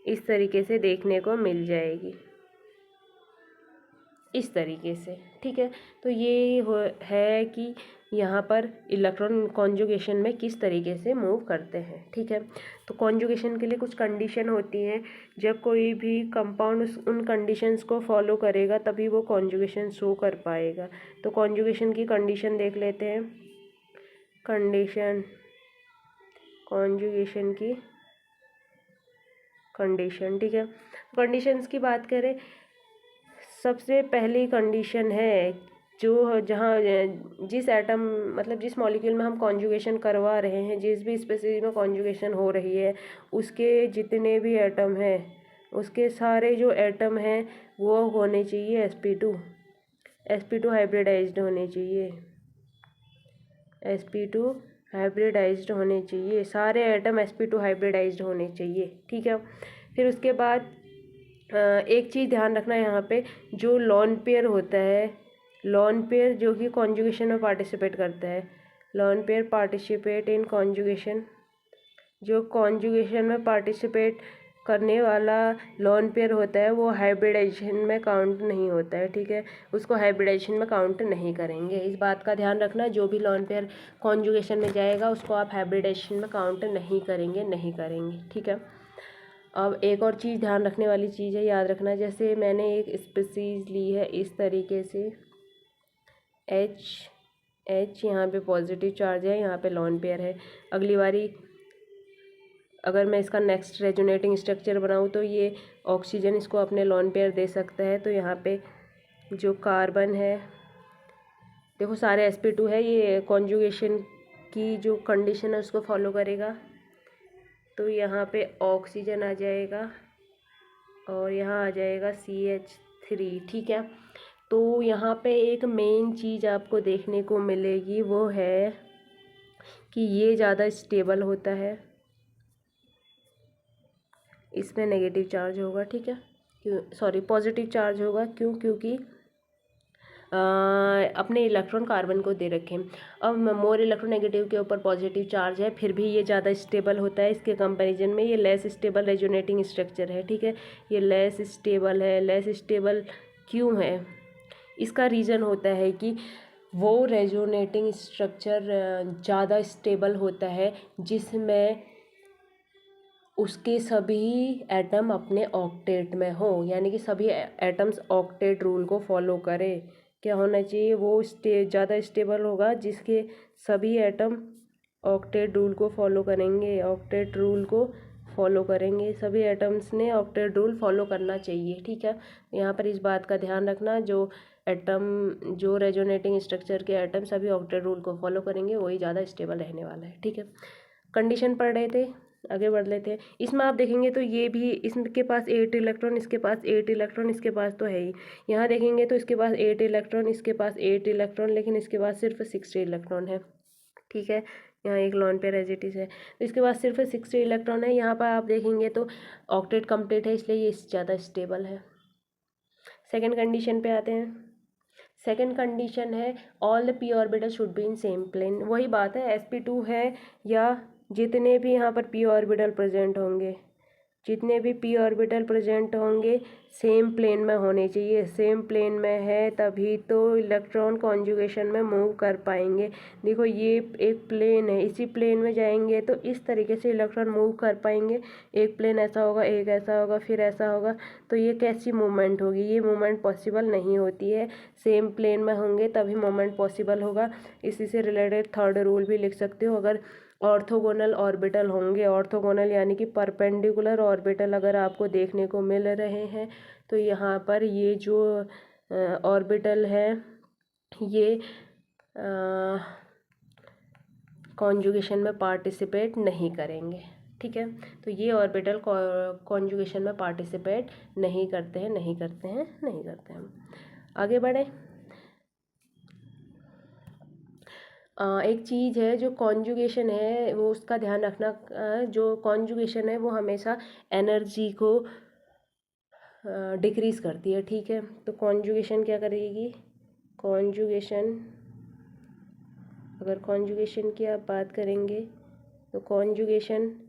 इस तरीके से देखने को मिल जाएगी, इस तरीके से, ठीक है। तो ये है कि यहाँ पर इलेक्ट्रॉन कॉन्जुगेशन में किस तरीके से मूव करते हैं, ठीक है। तो कॉन्जुगेशन के लिए कुछ कंडीशन होती हैं, जब कोई भी कंपाउंड उन कंडीशंस को फॉलो करेगा तभी वो कॉन्जुगेशन शो कर पाएगा। तो कॉन्जुगेशन की कंडीशन देख लेते हैं। कंडीशन, कॉन्जुगेशन की कंडीशन, ठीक है। कंडीशंस की बात करें, सबसे पहली कंडीशन है जो जहाँ जिस एटम मतलब जिस मॉलिक्यूल में हम कॉन्जुगेशन करवा रहे हैं, जिस भी स्पीसीज में कॉन्जुगेशन हो रही है, उसके जितने भी एटम हैं उसके सारे जो एटम हैं वो होने चाहिए sp2 हाइब्रिडाइज्ड होने चाहिए, sp2 हाइब्रिडाइज्ड होने चाहिए, सारे एटम sp2 हाइब्रिडाइज्ड होने चाहिए, ठीक है। फिर उसके बाद एक चीज़ ध्यान रखना है यहाँ पे, जो लॉन पेयर होता है, लॉन पेयर जो कि कॉन्जुगेशन में पार्टिसिपेट करता है, lone pair participate in conjugation, जो कॉन्जुगेशन में पार्टिसिपेट करने वाला लॉन पेयर होता है वो हाइब्रिडाइजेशन में काउंट नहीं होता है, ठीक है। उसको हाइब्रिडाइजेशन में काउंट नहीं करेंगे, इस बात का ध्यान रखना। जो भी लॉन पेयर कॉन्जुगेशन में जाएगा उसको आप हाइब्रिडाइजेशन में काउंट नहीं करेंगे, ठीक है। अब एक और चीज़ ध्यान रखने वाली चीज़ है, याद रखना, जैसे मैंने एक स्पीसीज़ ली है इस तरीके से, H यहाँ पे पॉजिटिव चार्ज है, यहाँ पे लॉन पेयर है। अगली बारी अगर मैं इसका नेक्स्ट रेजोनेटिंग स्ट्रक्चर बनाऊँ तो ये ऑक्सीजन इसको अपने लॉन पेयर दे सकता है। तो यहाँ पे जो कार्बन है, देखो सारे sp2 है, ये कॉन्जुगेशन की जो कंडीशन है उसको फॉलो करेगा। तो यहाँ पे ऑक्सीजन आ जाएगा और यहाँ आ जाएगा CH3, ठीक है। तो यहाँ पे एक मेन चीज़ आपको देखने को मिलेगी, वो है कि ये ज़्यादा स्टेबल होता है, इसमें नेगेटिव चार्ज होगा, ठीक है, सॉरी पॉजिटिव चार्ज होगा, क्योंकि अपने इलेक्ट्रॉन कार्बन को दे रखे हैं। अब मोर इलेक्ट्रोनेगेटिव के ऊपर पॉजिटिव चार्ज है, फिर भी ये ज़्यादा स्टेबल होता है, इसके कंपैरिजन में ये लेस स्टेबल रेजोनेटिंग स्ट्रक्चर है, ठीक है। ये लेस स्टेबल है, लेस स्टेबल क्यों है? इसका रीज़न होता है कि वो रेजोनेटिंग स्ट्रक्चर ज़्यादा स्टेबल होता है जिसमें उसके सभी एटम अपने ऑक्टेट में हो, यानी कि सभी एटम्स ऑक्टेट रूल को फॉलो करें। क्या होना चाहिए, वो ज़्यादा स्टेबल होगा जिसके सभी एटम ऑक्टेट रूल को फॉलो करेंगे, ऑक्टेट रूल को फॉलो करेंगे, सभी एटम्स ने ऑक्टेट रूल फॉलो करना चाहिए, ठीक है। यहाँ पर इस बात का ध्यान रखना, जो रेजोनेटिंग स्ट्रक्चर के एटम सभी ऑक्टेट रूल को फॉलो करेंगे वही ज़्यादा स्टेबल रहने वाला है, ठीक है। कंडीशन पढ़ रहे थे, आगे बढ़ लेते हैं। इसमें आप देखेंगे तो ये भी, इसके पास 8 इलेक्ट्रॉन, इसके पास 8 इलेक्ट्रॉन, इसके पास तो है ही। यहाँ देखेंगे तो इसके पास 8 इलेक्ट्रॉन, इसके पास 8 इलेक्ट्रॉन, लेकिन इसके पास सिर्फ 60 इलेक्ट्रॉन है, ठीक है। यहाँ एक lone pair as it is है। तो इसके बाद सिर्फ 60 इलेक्ट्रॉन है। यहाँ पर आप देखेंगे तो ऑक्टेट कंप्लीट है, इसलिए ये ज़्यादा स्टेबल है। सेकेंड कंडीशन पे आते हैं। सेकेंड कंडीशन है all the P orbital should be in same plane. वही बात है, sp2 है या जितने भी यहाँ पर पी ऑर्बिटल प्रेजेंट होंगे, जितने भी पी ऑर्बिटल प्रेजेंट होंगे सेम प्लेन में होने चाहिए। सेम प्लेन में है तभी तो इलेक्ट्रॉन कॉन्जुगेशन में मूव कर पाएंगे। देखो ये एक प्लेन है, इसी प्लेन में जाएंगे तो इस तरीके से इलेक्ट्रॉन मूव कर पाएंगे। एक प्लेन ऐसा होगा, एक ऐसा होगा, फिर ऐसा होगा, तो ये कैसी मूवमेंट होगी? ये मूवमेंट पॉसिबल नहीं होती है। सेम प्लेन में होंगे तभी मूवमेंट पॉसिबल होगा। इसी से रिलेटेड थर्ड रूल भी लिख सकते हो। अगर ऑर्थोगोनल ऑर्बिटल होंगे, ऑर्थोगोनल यानी कि परपेंडिकुलर ऑर्बिटल अगर आपको देखने को मिल रहे हैं, तो यहाँ पर ये जो ऑर्बिटल है ये कॉन्जुगेशन में पार्टिसिपेट नहीं करेंगे। ठीक है, तो ये ऑर्बिटल कॉन्जुगेशन में पार्टिसिपेट नहीं करते हैं, नहीं करते हैं, नहीं करते हैं। आगे बढ़े। एक चीज़ है जो कॉन्जुगेशन है वो उसका ध्यान रखना। जो कॉन्जुगेशन है वो हमेशा एनर्जी को डिक्रीज़ करती है। ठीक है, तो कॉन्जुगेशन क्या करेगी? कॉन्जुगेशन, अगर कॉन्जुगेशन की आप बात करेंगे तो कॉन्जुगेशन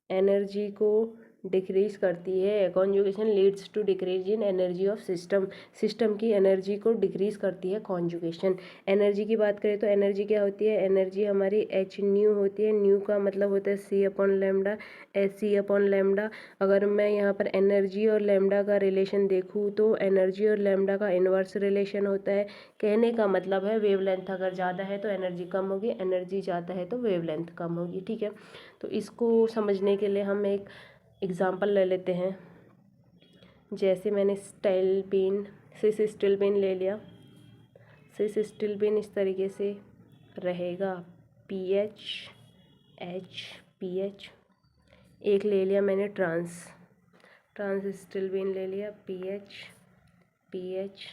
एनर्जी को डिक्रीज़ करती है। Conjugation leads to decrease in energy of system. System की एनर्जी को डिक्रीज़ करती है कॉन्जुगेशन। एनर्जी की बात करें तो एनर्जी क्या होती है? एनर्जी हमारी एच न्यू होती है। न्यू का मतलब होता है C upon lambda, H C upon lambda. अगर मैं यहाँ पर एनर्जी और लेमडा का रिलेशन देखूँ तो एनर्जी और लेमडा का इन्वर्स रिलेशन होता है। कहने का मतलब है वेवलेंथ अगर ज़्यादा है तो एनर्जी कम होगी, एनर्जी ज़्यादा है तो वेवलेंथ कम होगी। ठीक है, तो इसको समझने के लिए हम एक एग्ज़ाम्पल ले लेते हैं। जैसे मैंने stilbene, cis stilbene ले लिया। सिस स्टील बीन इस तरीके से रहेगा, पीएच एच पीएच। एक ले लिया मैंने ट्रांस स्टील बीन ले लिया, पीएच पीएच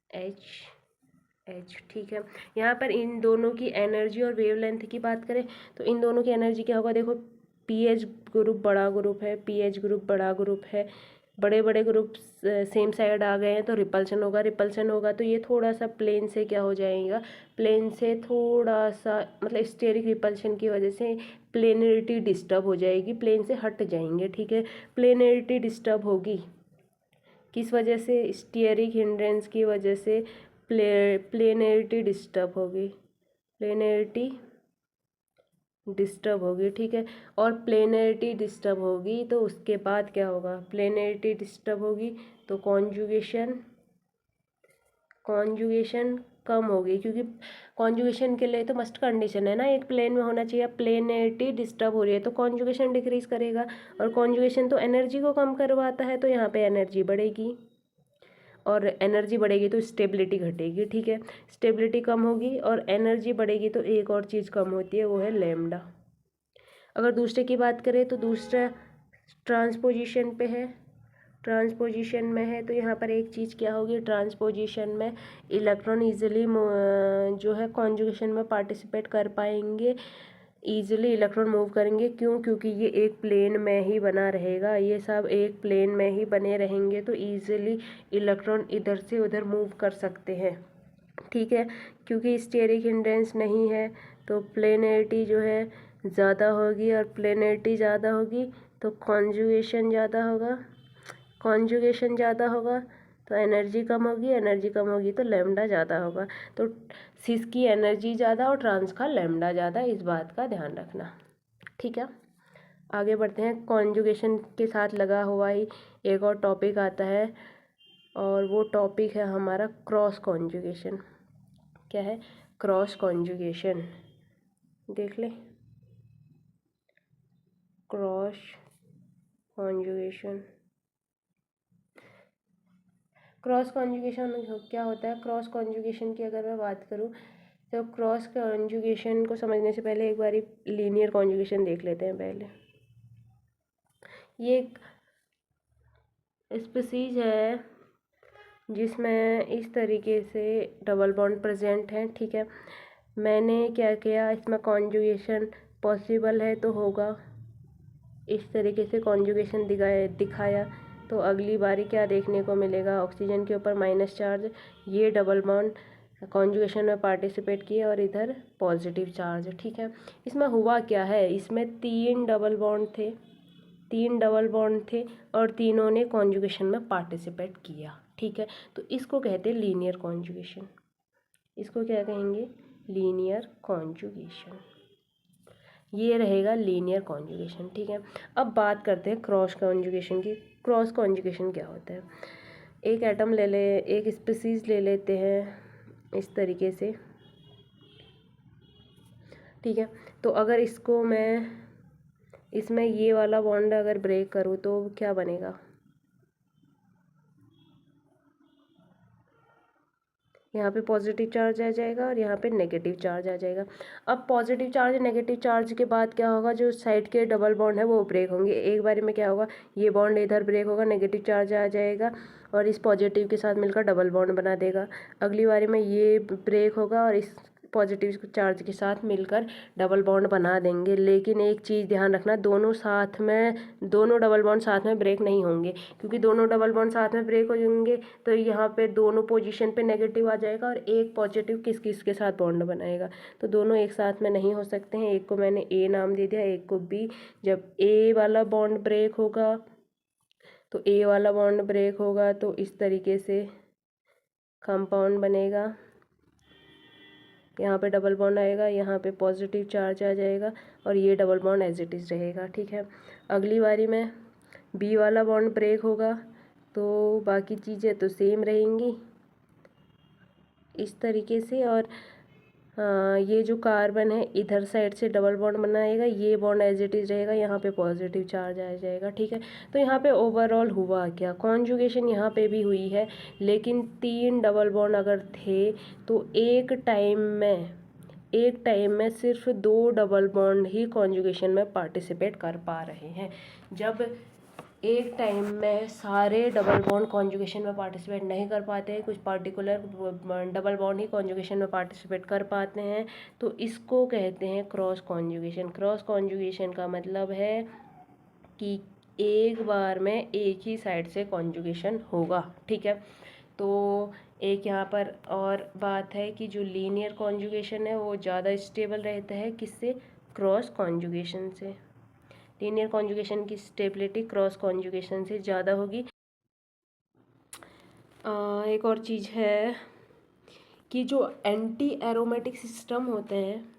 एच एच। ठीक है, यहाँ पर इन दोनों की एनर्जी और वेवलेंथ की बात करें तो इन दोनों की एनर्जी क्या होगा? देखो पीएच ग्रुप बड़ा ग्रुप है, पीएच ग्रुप बड़ा ग्रुप है, बड़े बड़े ग्रुप सेम साइड आ गए हैं तो रिपल्शन होगा। रिपल्शन होगा तो ये थोड़ा सा प्लेन से क्या हो जाएगा? प्लेन से थोड़ा सा मतलब स्टेरिक रिपल्शन की वजह से प्लेनरिटी डिस्टर्ब हो जाएगी, प्लेन से हट जाएंगे। ठीक है, प्लेनरिटी डिस्टर्ब होगी किस वजह से? स्टीयरिक हिंड्रेंस की वजह से प्लेनरिटी डिस्टर्ब होगी, प्लेनरिटी डिस्टर्ब होगी। ठीक है, और प्लेनरिटी डिस्टर्ब होगी तो उसके बाद क्या होगा? प्लेनरिटी डिस्टर्ब होगी तो कॉन्जुगेशन कम होगी, क्योंकि कॉन्जुगेशन के लिए तो मस्ट कंडीशन है ना, एक प्लेन में होना चाहिए। प्लेनरिटी डिस्टर्ब हो रही है तो कॉन्जुगेशन डिक्रीज करेगा, और कॉन्जुगेशन तो एनर्जी को कम करवाता है, तो यहाँ पे एनर्जी बढ़ेगी, और एनर्जी बढ़ेगी तो स्टेबिलिटी घटेगी। ठीक है, स्टेबिलिटी कम होगी और एनर्जी बढ़ेगी तो एक और चीज़ कम होती है, वो है लैम्डा। अगर दूसरे की बात करें तो दूसरा ट्रांसपोजिशन पे है, ट्रांसपोजिशन में है तो यहाँ पर एक चीज़ क्या होगी? ट्रांसपोजिशन में इलेक्ट्रॉन ईजिली जो है कॉन्जुगेशन में पार्टिसिपेट कर पाएंगे, ईजिली इलेक्ट्रॉन मूव करेंगे। क्यों? क्योंकि ये एक प्लेन में ही बना रहेगा, ये सब एक प्लेन में ही बने रहेंगे तो ईजिली इलेक्ट्रॉन इधर से उधर मूव कर सकते हैं। ठीक है, क्योंकि स्टेरिक हिंड्रेंस नहीं है तो प्लेनरिटी जो है ज़्यादा होगी, और प्लेनरिटी ज़्यादा होगी तो कॉन्जुगेशन ज़्यादा होगा, कॉन्जुगेशन ज़्यादा होगा तो एनर्जी कम होगी, एनर्जी कम होगी तो लैम्डा ज़्यादा होगा। तो सिस की एनर्जी ज़्यादा और ट्रांस का लैम्डा ज़्यादा, इस बात का ध्यान रखना। ठीक है, आगे बढ़ते हैं। कॉन्जुगेशन के साथ लगा हुआ ही एक और टॉपिक आता है, और वो टॉपिक है हमारा क्रॉस कॉन्जुगेशन। क्या है? Cross conjugation. देख ले, क्रॉस कॉन्जुगेशन। क्रॉस कॉन्जुगेशन क्या होता है? क्रॉस कॉन्जुगेशन की अगर मैं बात करूँ तो क्रॉस कॉन्जुगेशन को समझने से पहले एक बारी लीनियर कॉन्जुगेशन देख लेते हैं पहले। ये एक स्पीसीज है जिसमें इस तरीके से डबल बॉन्ड प्रेजेंट है। ठीक है, मैंने क्या किया, इसमें कॉन्जुगेशन पॉसिबल है तो होगा, इस तरीके से कॉन्जुगेशन दिखाया। तो अगली बारी क्या देखने को मिलेगा, ऑक्सीजन के ऊपर माइनस चार्ज, ये डबल बॉन्ड कॉन्जुगेशन में पार्टिसिपेट किए और इधर पॉजिटिव चार्ज। ठीक है, इसमें हुआ क्या है, इसमें 3 डबल बॉन्ड थे, 3 डबल बॉन्ड थे और तीनों ने कॉन्जुगेशन में पार्टिसिपेट किया। ठीक है, तो इसको कहते हैं लीनियर कॉन्जुगेशन। इसको क्या कहेंगे, लीनियर कॉन्जुगेशन। ये रहेगा लीनियर कॉन्जुगेशन। ठीक है, अब बात करते हैं क्रॉस कॉन्जुगेशन की। क्रॉस कॉन्जुगेशन क्या होता है, एक एटम ले ले, एक स्पीसीज ले लेते हैं इस तरीके से। ठीक है, तो अगर इसको मैं, इसमें ये वाला बॉन्ड अगर ब्रेक करूँ तो क्या बनेगा, यहाँ पे पॉजिटिव चार्ज आ जाएगा और यहाँ पे नेगेटिव चार्ज आ जाएगा। अब पॉजिटिव चार्ज नेगेटिव चार्ज के बाद क्या होगा, जो साइड के डबल बॉन्ड है वो ब्रेक होंगे। एक बारी में क्या होगा, ये बॉन्ड इधर ब्रेक होगा, नेगेटिव चार्ज आ जाएगा और इस पॉजिटिव के साथ मिलकर डबल बॉन्ड बना देगा। अगली बारी में ये ब्रेक होगा और इस पॉजिटिव चार्ज के साथ मिलकर डबल बॉन्ड बना देंगे। लेकिन एक चीज़ ध्यान रखना, दोनों साथ में, दोनों डबल बॉन्ड साथ में ब्रेक नहीं होंगे, क्योंकि दोनों डबल बॉन्ड साथ में ब्रेक हो जाएंगे तो यहाँ पे दोनों पोजीशन पे नेगेटिव आ जाएगा और एक पॉजिटिव किस किस के साथ बॉन्ड बनाएगा। तो दोनों एक साथ में नहीं हो सकते हैं, एक को मैंने ए नाम दे दिया, एक को बी। जब ए वाला बॉन्ड ब्रेक होगा तो ए वाला बॉन्ड ब्रेक होगा तो इस तरीके से कंपाउंड बनेगा। यहाँ पे डबल बॉन्ड आएगा, यहाँ पे पॉजिटिव चार्ज आ जाएगा और ये double bond as it is रहेगा। ठीक है, अगली बारी में बी वाला बॉन्ड ब्रेक होगा तो बाकी चीज़ें तो सेम रहेंगी इस तरीके से। और ये जो कार्बन है इधर साइड से डबल बॉन्ड बनाएगा, ये बॉन्ड एज इट इज़ रहेगा, यहाँ पे पॉजिटिव चार्ज आ जाएगा। ठीक है, तो यहाँ पे ओवरऑल हुआ क्या, कॉन्जुगेशन यहाँ पे भी हुई है, लेकिन 3 डबल बॉन्ड अगर थे तो एक टाइम में सिर्फ 2 डबल बॉन्ड ही कॉन्जुगेशन में पार्टिसिपेट कर पा रहे हैं। जब एक टाइम में सारे डबल बॉन्ड कॉन्जुगेशन में पार्टिसिपेट नहीं कर पाते हैं, कुछ पार्टिकुलर डबल बॉन्ड ही कॉन्जुगेशन में पार्टिसिपेट कर पाते हैं, तो इसको कहते हैं क्रॉस कॉन्जुगेशन। क्रॉस कॉन्जुगेशन का मतलब है कि एक बार में एक ही साइड से कॉन्जुगेशन होगा। ठीक है, तो एक यहाँ पर और बात है कि जो लीनियर कॉन्जुगेशन है वो ज़्यादा स्टेबल रहता है, किससे, क्रॉस कॉन्जुगेशन से। लीनियर कॉन्जुगेशन की स्टेबिलिटी क्रॉस कॉन्जुगेशन से ज़्यादा होगी। एक और चीज़ है कि जो एंटी एरोमेटिक सिस्टम होते हैं,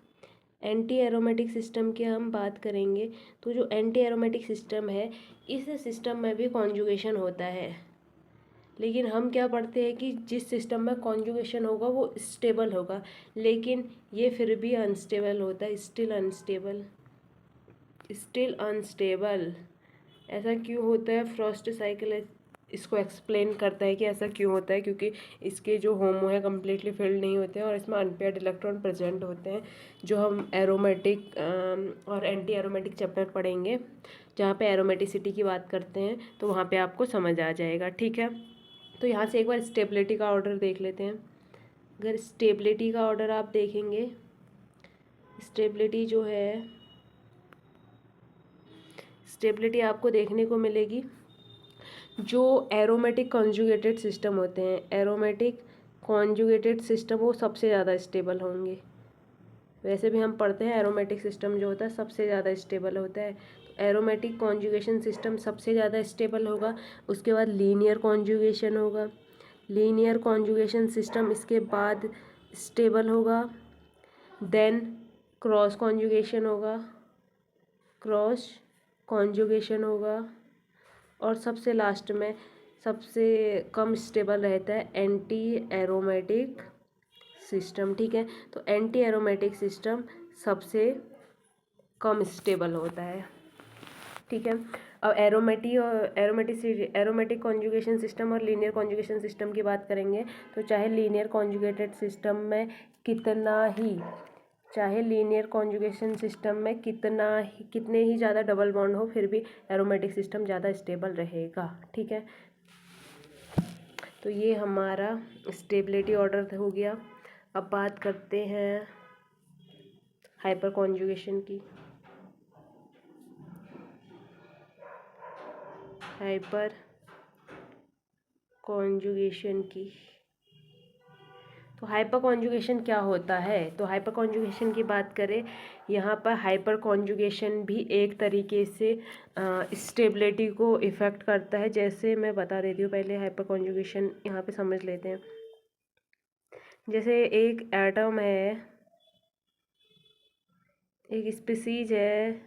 एंटी एरोमेटिक सिस्टम की हम बात करेंगे तो जो एंटी एरोमेटिक सिस्टम है इस सिस्टम में भी कॉन्जुगेशन होता है। लेकिन हम क्या पढ़ते हैं कि जिस सिस्टम में कॉन्जुगेशन होगा वो स्टेबल होगा, लेकिन ये फिर भी अनस्टेबल होता है, स्टिल अनस्टेबल। ऐसा क्यों होता है, फ्रॉस्ट साइकिल इसको एक्सप्लेन करता है कि ऐसा क्यों होता है, क्योंकि इसके जो होमो है कम्प्लीटली फिल्ड नहीं होते हैं और इसमें अनपेयर्ड इलेक्ट्रॉन प्रेजेंट होते हैं, जो हम एरोमेटिक और एंटी एरोमेटिक चैप्टर पढ़ेंगे जहाँ पे एरोमेटिसिटी की बात करते हैं तो वहाँ पे आपको समझ आ जाएगा। ठीक है, तो यहाँ से एक बार स्टेबिलिटी का ऑर्डर देख लेते हैं। अगर स्टेबिलिटी का ऑर्डर आप देखेंगे, स्टेबिलिटी जो है, स्टेबिलिटी आपको देखने को मिलेगी जो एरोमेटिक कॉन्जुगेटेड सिस्टम होते हैं, एरोमेटिक कॉन्जुगेटेड सिस्टम वो सबसे ज़्यादा स्टेबल होंगे। वैसे भी हम पढ़ते हैं एरोमेटिक सिस्टम जो होता है सबसे ज़्यादा स्टेबल होता है, तो एरोमेटिक कॉन्जुगेशन सिस्टम सबसे ज़्यादा स्टेबल होगा। उसके बाद लीनियर कॉन्जुगेशन होगा, लीनियर कॉन्जुगेशन सिस्टम इसके बाद स्टेबल होगा। देन क्रॉस कॉन्जुगेशन होगा, क्रॉस कॉन्जुगेशन होगा और सबसे लास्ट में सबसे कम स्टेबल रहता है एंटी एरोमेटिक सिस्टम। ठीक है, तो एंटी एरोमेटिक सिस्टम सबसे कम स्टेबल होता है। ठीक है, अब एरोमेटिक कॉन्जुगेशन सिस्टम और लीनियर कॉन्जुगेशन सिस्टम की बात करेंगे तो चाहे लीनियर कॉन्जुगेटेड सिस्टम में कितना ही, चाहे लीनियर कॉन्जुगेशन सिस्टम में कितने ही ज़्यादा डबल बॉन्ड हो फिर भी एरोमेटिक सिस्टम ज़्यादा स्टेबल रहेगा। ठीक है, तो ये हमारा स्टेबिलिटी ऑर्डर हो गया। अब बात करते हैं हाइपर कॉन्जुगेशन की, हाइपर कॉन्जुगेशन की। तो हाइपर कॉन्जुगेशन क्या होता है? तो हाइपर कॉन्जुगेशन की बात करें, यहाँ पर हाइपर कॉन्जुगेशन भी एक तरीके से स्टेबिलिटी को इफ़ेक्ट करता है। जैसे मैं बता देती हूँ, पहले हाइपर कॉन्जुगेशन यहाँ पे समझ लेते हैं। जैसे एक एटम है, एक स्पीसीज है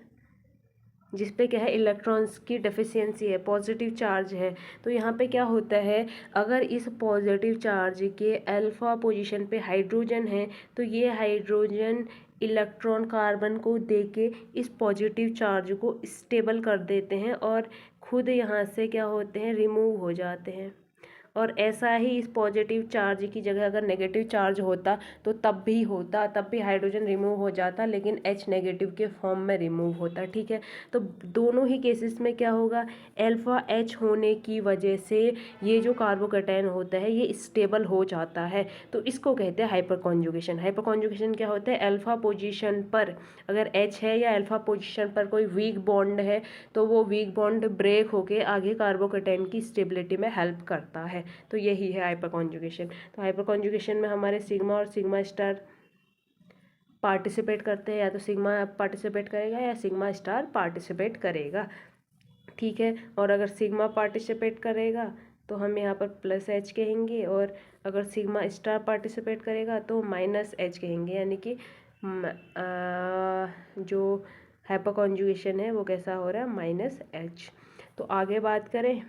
जिस पे क्या है, इलेक्ट्रॉन्स की डेफिशिएंसी है, पॉजिटिव चार्ज है। तो यहाँ पे क्या होता है, अगर इस पॉजिटिव चार्ज के अल्फा पोजीशन पे हाइड्रोजन है, तो ये हाइड्रोजन इलेक्ट्रॉन कार्बन को देके इस पॉजिटिव चार्ज को स्टेबल कर देते हैं और खुद यहाँ से क्या होते हैं, रिमूव हो जाते हैं। और ऐसा ही इस पॉजिटिव चार्ज की जगह अगर नेगेटिव चार्ज होता तो तब भी हाइड्रोजन रिमूव हो जाता, लेकिन H नेगेटिव के फॉर्म में रिमूव होता। ठीक है, तो दोनों ही केसेस में क्या होगा, अल्फा H होने की वजह से ये जो कार्बोकैटायन होता है ये स्टेबल हो जाता है। तो इसको कहते हैं हाइपर कॉन्जुगेशन। हाइपर कॉन्जुगेशन क्या होता है, अल्फा पोजीशन पर अगर H है या अल्फा पोजीशन पर कोई वीक बॉन्ड है, तो वो वीक बॉन्ड ब्रेक होके आगे कार्बोकैटायन की स्टेबिलिटी में हेल्प करता है। तो यही है हाइपर कॉन्जुगेशन। तो हाइपर कॉन्जुगेशन में हमारे सिग्मा और सिग्मा स्टार पार्टिसिपेट करते हैं, या तो सिग्मा पार्टिसिपेट करेगा या सिग्मा स्टार पार्टिसिपेट करेगा। ठीक है, और अगर सिग्मा पार्टिसिपेट करेगा तो हम यहाँ पर प्लस H कहेंगे, और अगर सिग्मा स्टार पार्टिसिपेट करेगा तो माइनस H कहेंगे। यानी कि जो हाइपर कॉन्जुगेशन है वो कैसा हो रहा है, माइनस H। तो आगे बात करें,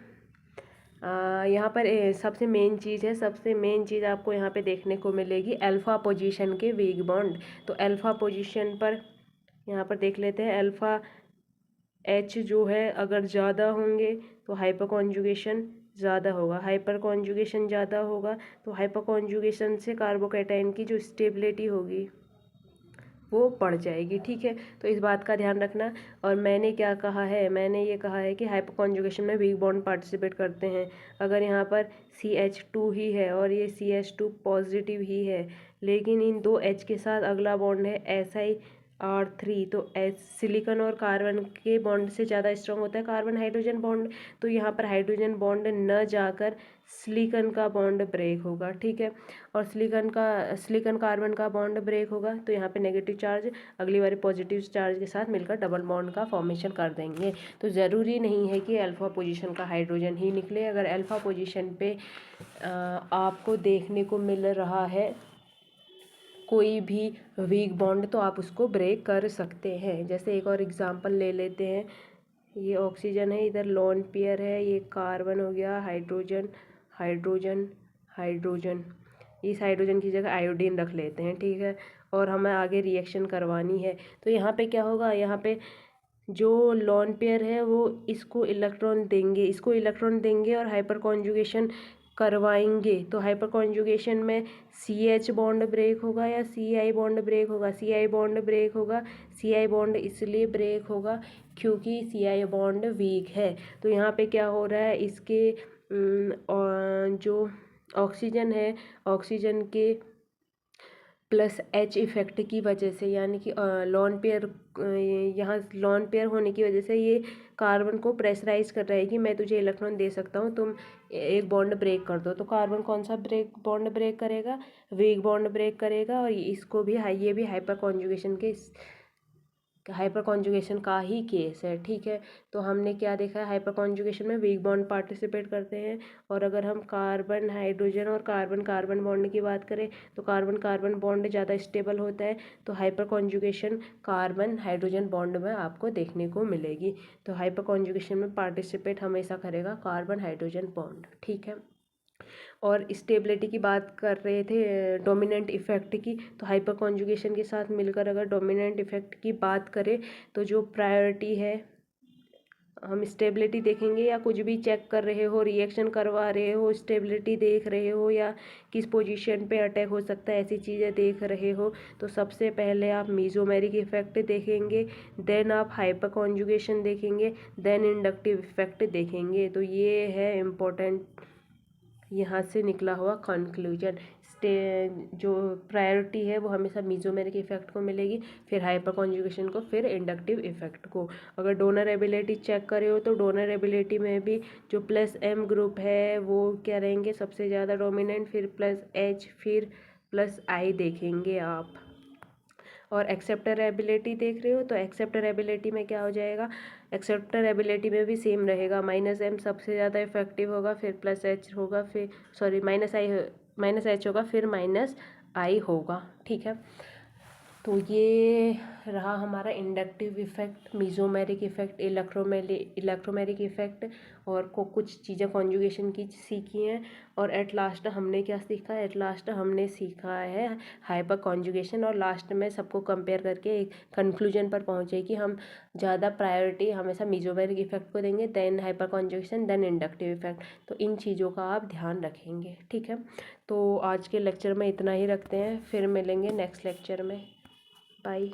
यहाँ पर सबसे मेन चीज़ आपको यहाँ पे देखने को मिलेगी अल्फ़ा पोजीशन के वीक बॉन्ड। तो अल्फ़ा पोजीशन पर यहाँ पर देख लेते हैं, अल्फ़ा H जो है अगर ज़्यादा होंगे तो हाइपर कॉन्जुगेशन ज़्यादा होगा, हाइपर कॉन्जुगेशन ज़्यादा होगा तो हाइपर कॉन्जुगेशन से कार्बोकैटायन की जो स्टेबिलिटी होगी वो बढ़ जाएगी। ठीक है, तो इस बात का ध्यान रखना। और मैंने क्या कहा है, मैंने ये कहा है कि हाइपर कॉन्जुगेशन में वीक बॉन्ड पार्टिसिपेट करते हैं। अगर यहाँ पर CH2 ही है और ये CH2 पॉजिटिव ही है, लेकिन इन दो H के साथ अगला बॉन्ड है SiR3, तो सिलिकॉन और कार्बन के बॉन्ड से ज़्यादा स्ट्रॉन्ग होता है कार्बन हाइड्रोजन बॉन्ड। तो यहाँ पर हाइड्रोजन बॉन्ड न जाकर सिलिकॉन का बॉन्ड ब्रेक होगा। ठीक है, और सिलिकॉन कार्बन का बॉन्ड ब्रेक होगा तो यहाँ पे नेगेटिव चार्ज अगली बार पॉजिटिव चार्ज के साथ मिलकर डबल बॉन्ड का फॉर्मेशन कर देंगे। तो ज़रूरी नहीं है कि अल्फ़ा पोजीशन का हाइड्रोजन ही निकले। अगर अल्फ़ा पोजीशन पे आपको देखने को मिल रहा है कोई भी वीक बॉन्ड, तो आप उसको ब्रेक कर सकते हैं। जैसे एक और एग्जांपल ले लेते हैं, ये ऑक्सीजन है, इधर लोन पेयर है, ये कार्बन हो गया, हाइड्रोजन हाइड्रोजन हाइड्रोजन, इस हाइड्रोजन की जगह आयोडीन रख लेते हैं। ठीक है, और हमें आगे रिएक्शन करवानी है। तो यहाँ पे क्या होगा, यहाँ पे जो लोन पेयर है वो इसको इलेक्ट्रॉन देंगे और हाइपर कॉन्जुगेशन करवाएंगे। तो हाइपर कॉन्जुगेशन में CH बॉन्ड ब्रेक होगा या Ci बॉन्ड ब्रेक होगा, Ci बॉन्ड ब्रेक होगा। Ci बॉन्ड इसलिए ब्रेक होगा क्योंकि Ci बॉन्ड वीक है। तो यहाँ पे क्या हो रहा है, इसके जो ऑक्सीजन है, ऑक्सीजन के प्लस H इफेक्ट की वजह से, यानी कि लॉन पेयर, यहाँ लॉन पेयर होने की वजह से ये कार्बन को प्रेशराइज कर रहा है कि मैं तुझे इलेक्ट्रॉन दे सकता हूँ, तुम एक बॉन्ड ब्रेक कर दो। तो कार्बन कौन सा बॉन्ड ब्रेक करेगा, वीक बॉन्ड ब्रेक करेगा। और इसको भी ये भी हाइपर कॉन्जुगेशन का ही केस है। ठीक है, तो हमने क्या देखा है, हाइपर कॉन्जुगेशन में वीक बॉन्ड पार्टिसिपेट करते हैं। और अगर हम कार्बन हाइड्रोजन और कार्बन कार्बन बॉन्ड की बात करें तो कार्बन कार्बन बॉन्ड ज़्यादा स्टेबल होता है, तो hyper conjugation carbon hydrogen bond में आपको देखने को मिलेगी। तो हाइपर कॉन्जुगेशन में पार्टिसिपेट हमेशा करेगा कार्बन हाइड्रोजन बॉन्ड। ठीक है, और स्टेबिलिटी की बात कर रहे थे, डोमिनेंट इफेक्ट की। तो हाइपर कॉन्जुगेशन के साथ मिलकर अगर डोमिनेंट इफेक्ट की बात करें तो जो प्रायोरिटी है, हम स्टेबिलिटी देखेंगे या कुछ भी चेक कर रहे हो, रिएक्शन करवा रहे हो, स्टेबिलिटी देख रहे हो या किस पोजीशन पे अटैक हो सकता है, ऐसी चीज़ें देख रहे हो, तो सबसे पहले आप मीजोमेरिक इफेक्ट देखेंगे, देन आप हाइपर कॉन्जुगेशन देखेंगे, देन इंडक्टिव इफेक्ट देखेंगे। तो ये है इम्पोर्टेंट यहाँ से निकला हुआ कंक्लूजन। जो प्रायोरिटी है वो हमेशा मीजोमेरिक इफेक्ट को मिलेगी, फिर हाइपर कॉन्जुगेशन को, फिर इंडक्टिव इफेक्ट को। अगर डोनर एबिलिटी चेक करे हो तो डोनर एबिलिटी में भी जो प्लस एम ग्रुप है वो क्या रहेंगे सबसे ज़्यादा डोमिनेंट, फिर प्लस एच, फिर प्लस आई देखेंगे आप। और एक्सेप्टर एबिलिटी देख रहे हो तो एक्सेप्टर एबिलिटी में क्या हो जाएगा, एक्सेप्टर एबिलिटी में भी सेम रहेगा, माइनस एम सबसे ज़्यादा इफेक्टिव होगा, फिर प्लस एच होगा, फिर सॉरी माइनस एच होगा, फिर माइनस आई होगा। ठीक है, तो ये रहा हमारा inductive effect, mesomeric effect, electromeric effect, और कुछ चीज़ें कॉन्जुगेशन की सीखी हैं। और एट लास्ट हमने क्या सीखा, एट लास्ट हमने सीखा है हाइपर कॉन्जुगेशन। और लास्ट में सबको कंपेयर करके एक कंक्लूजन पर पहुँचे कि हम ज़्यादा प्रायोरिटी हमेशा मीजोमेरिक इफेक्ट को देंगे, then hyperconjugation, then inductive effect. तो इन चीज़ों का आप ध्यान रखेंगे। ठीक है, तो आज के लेक्चर में इतना ही रखते हैं, फिर मिलेंगे नेक्स्ट लेक्चर में। बाय।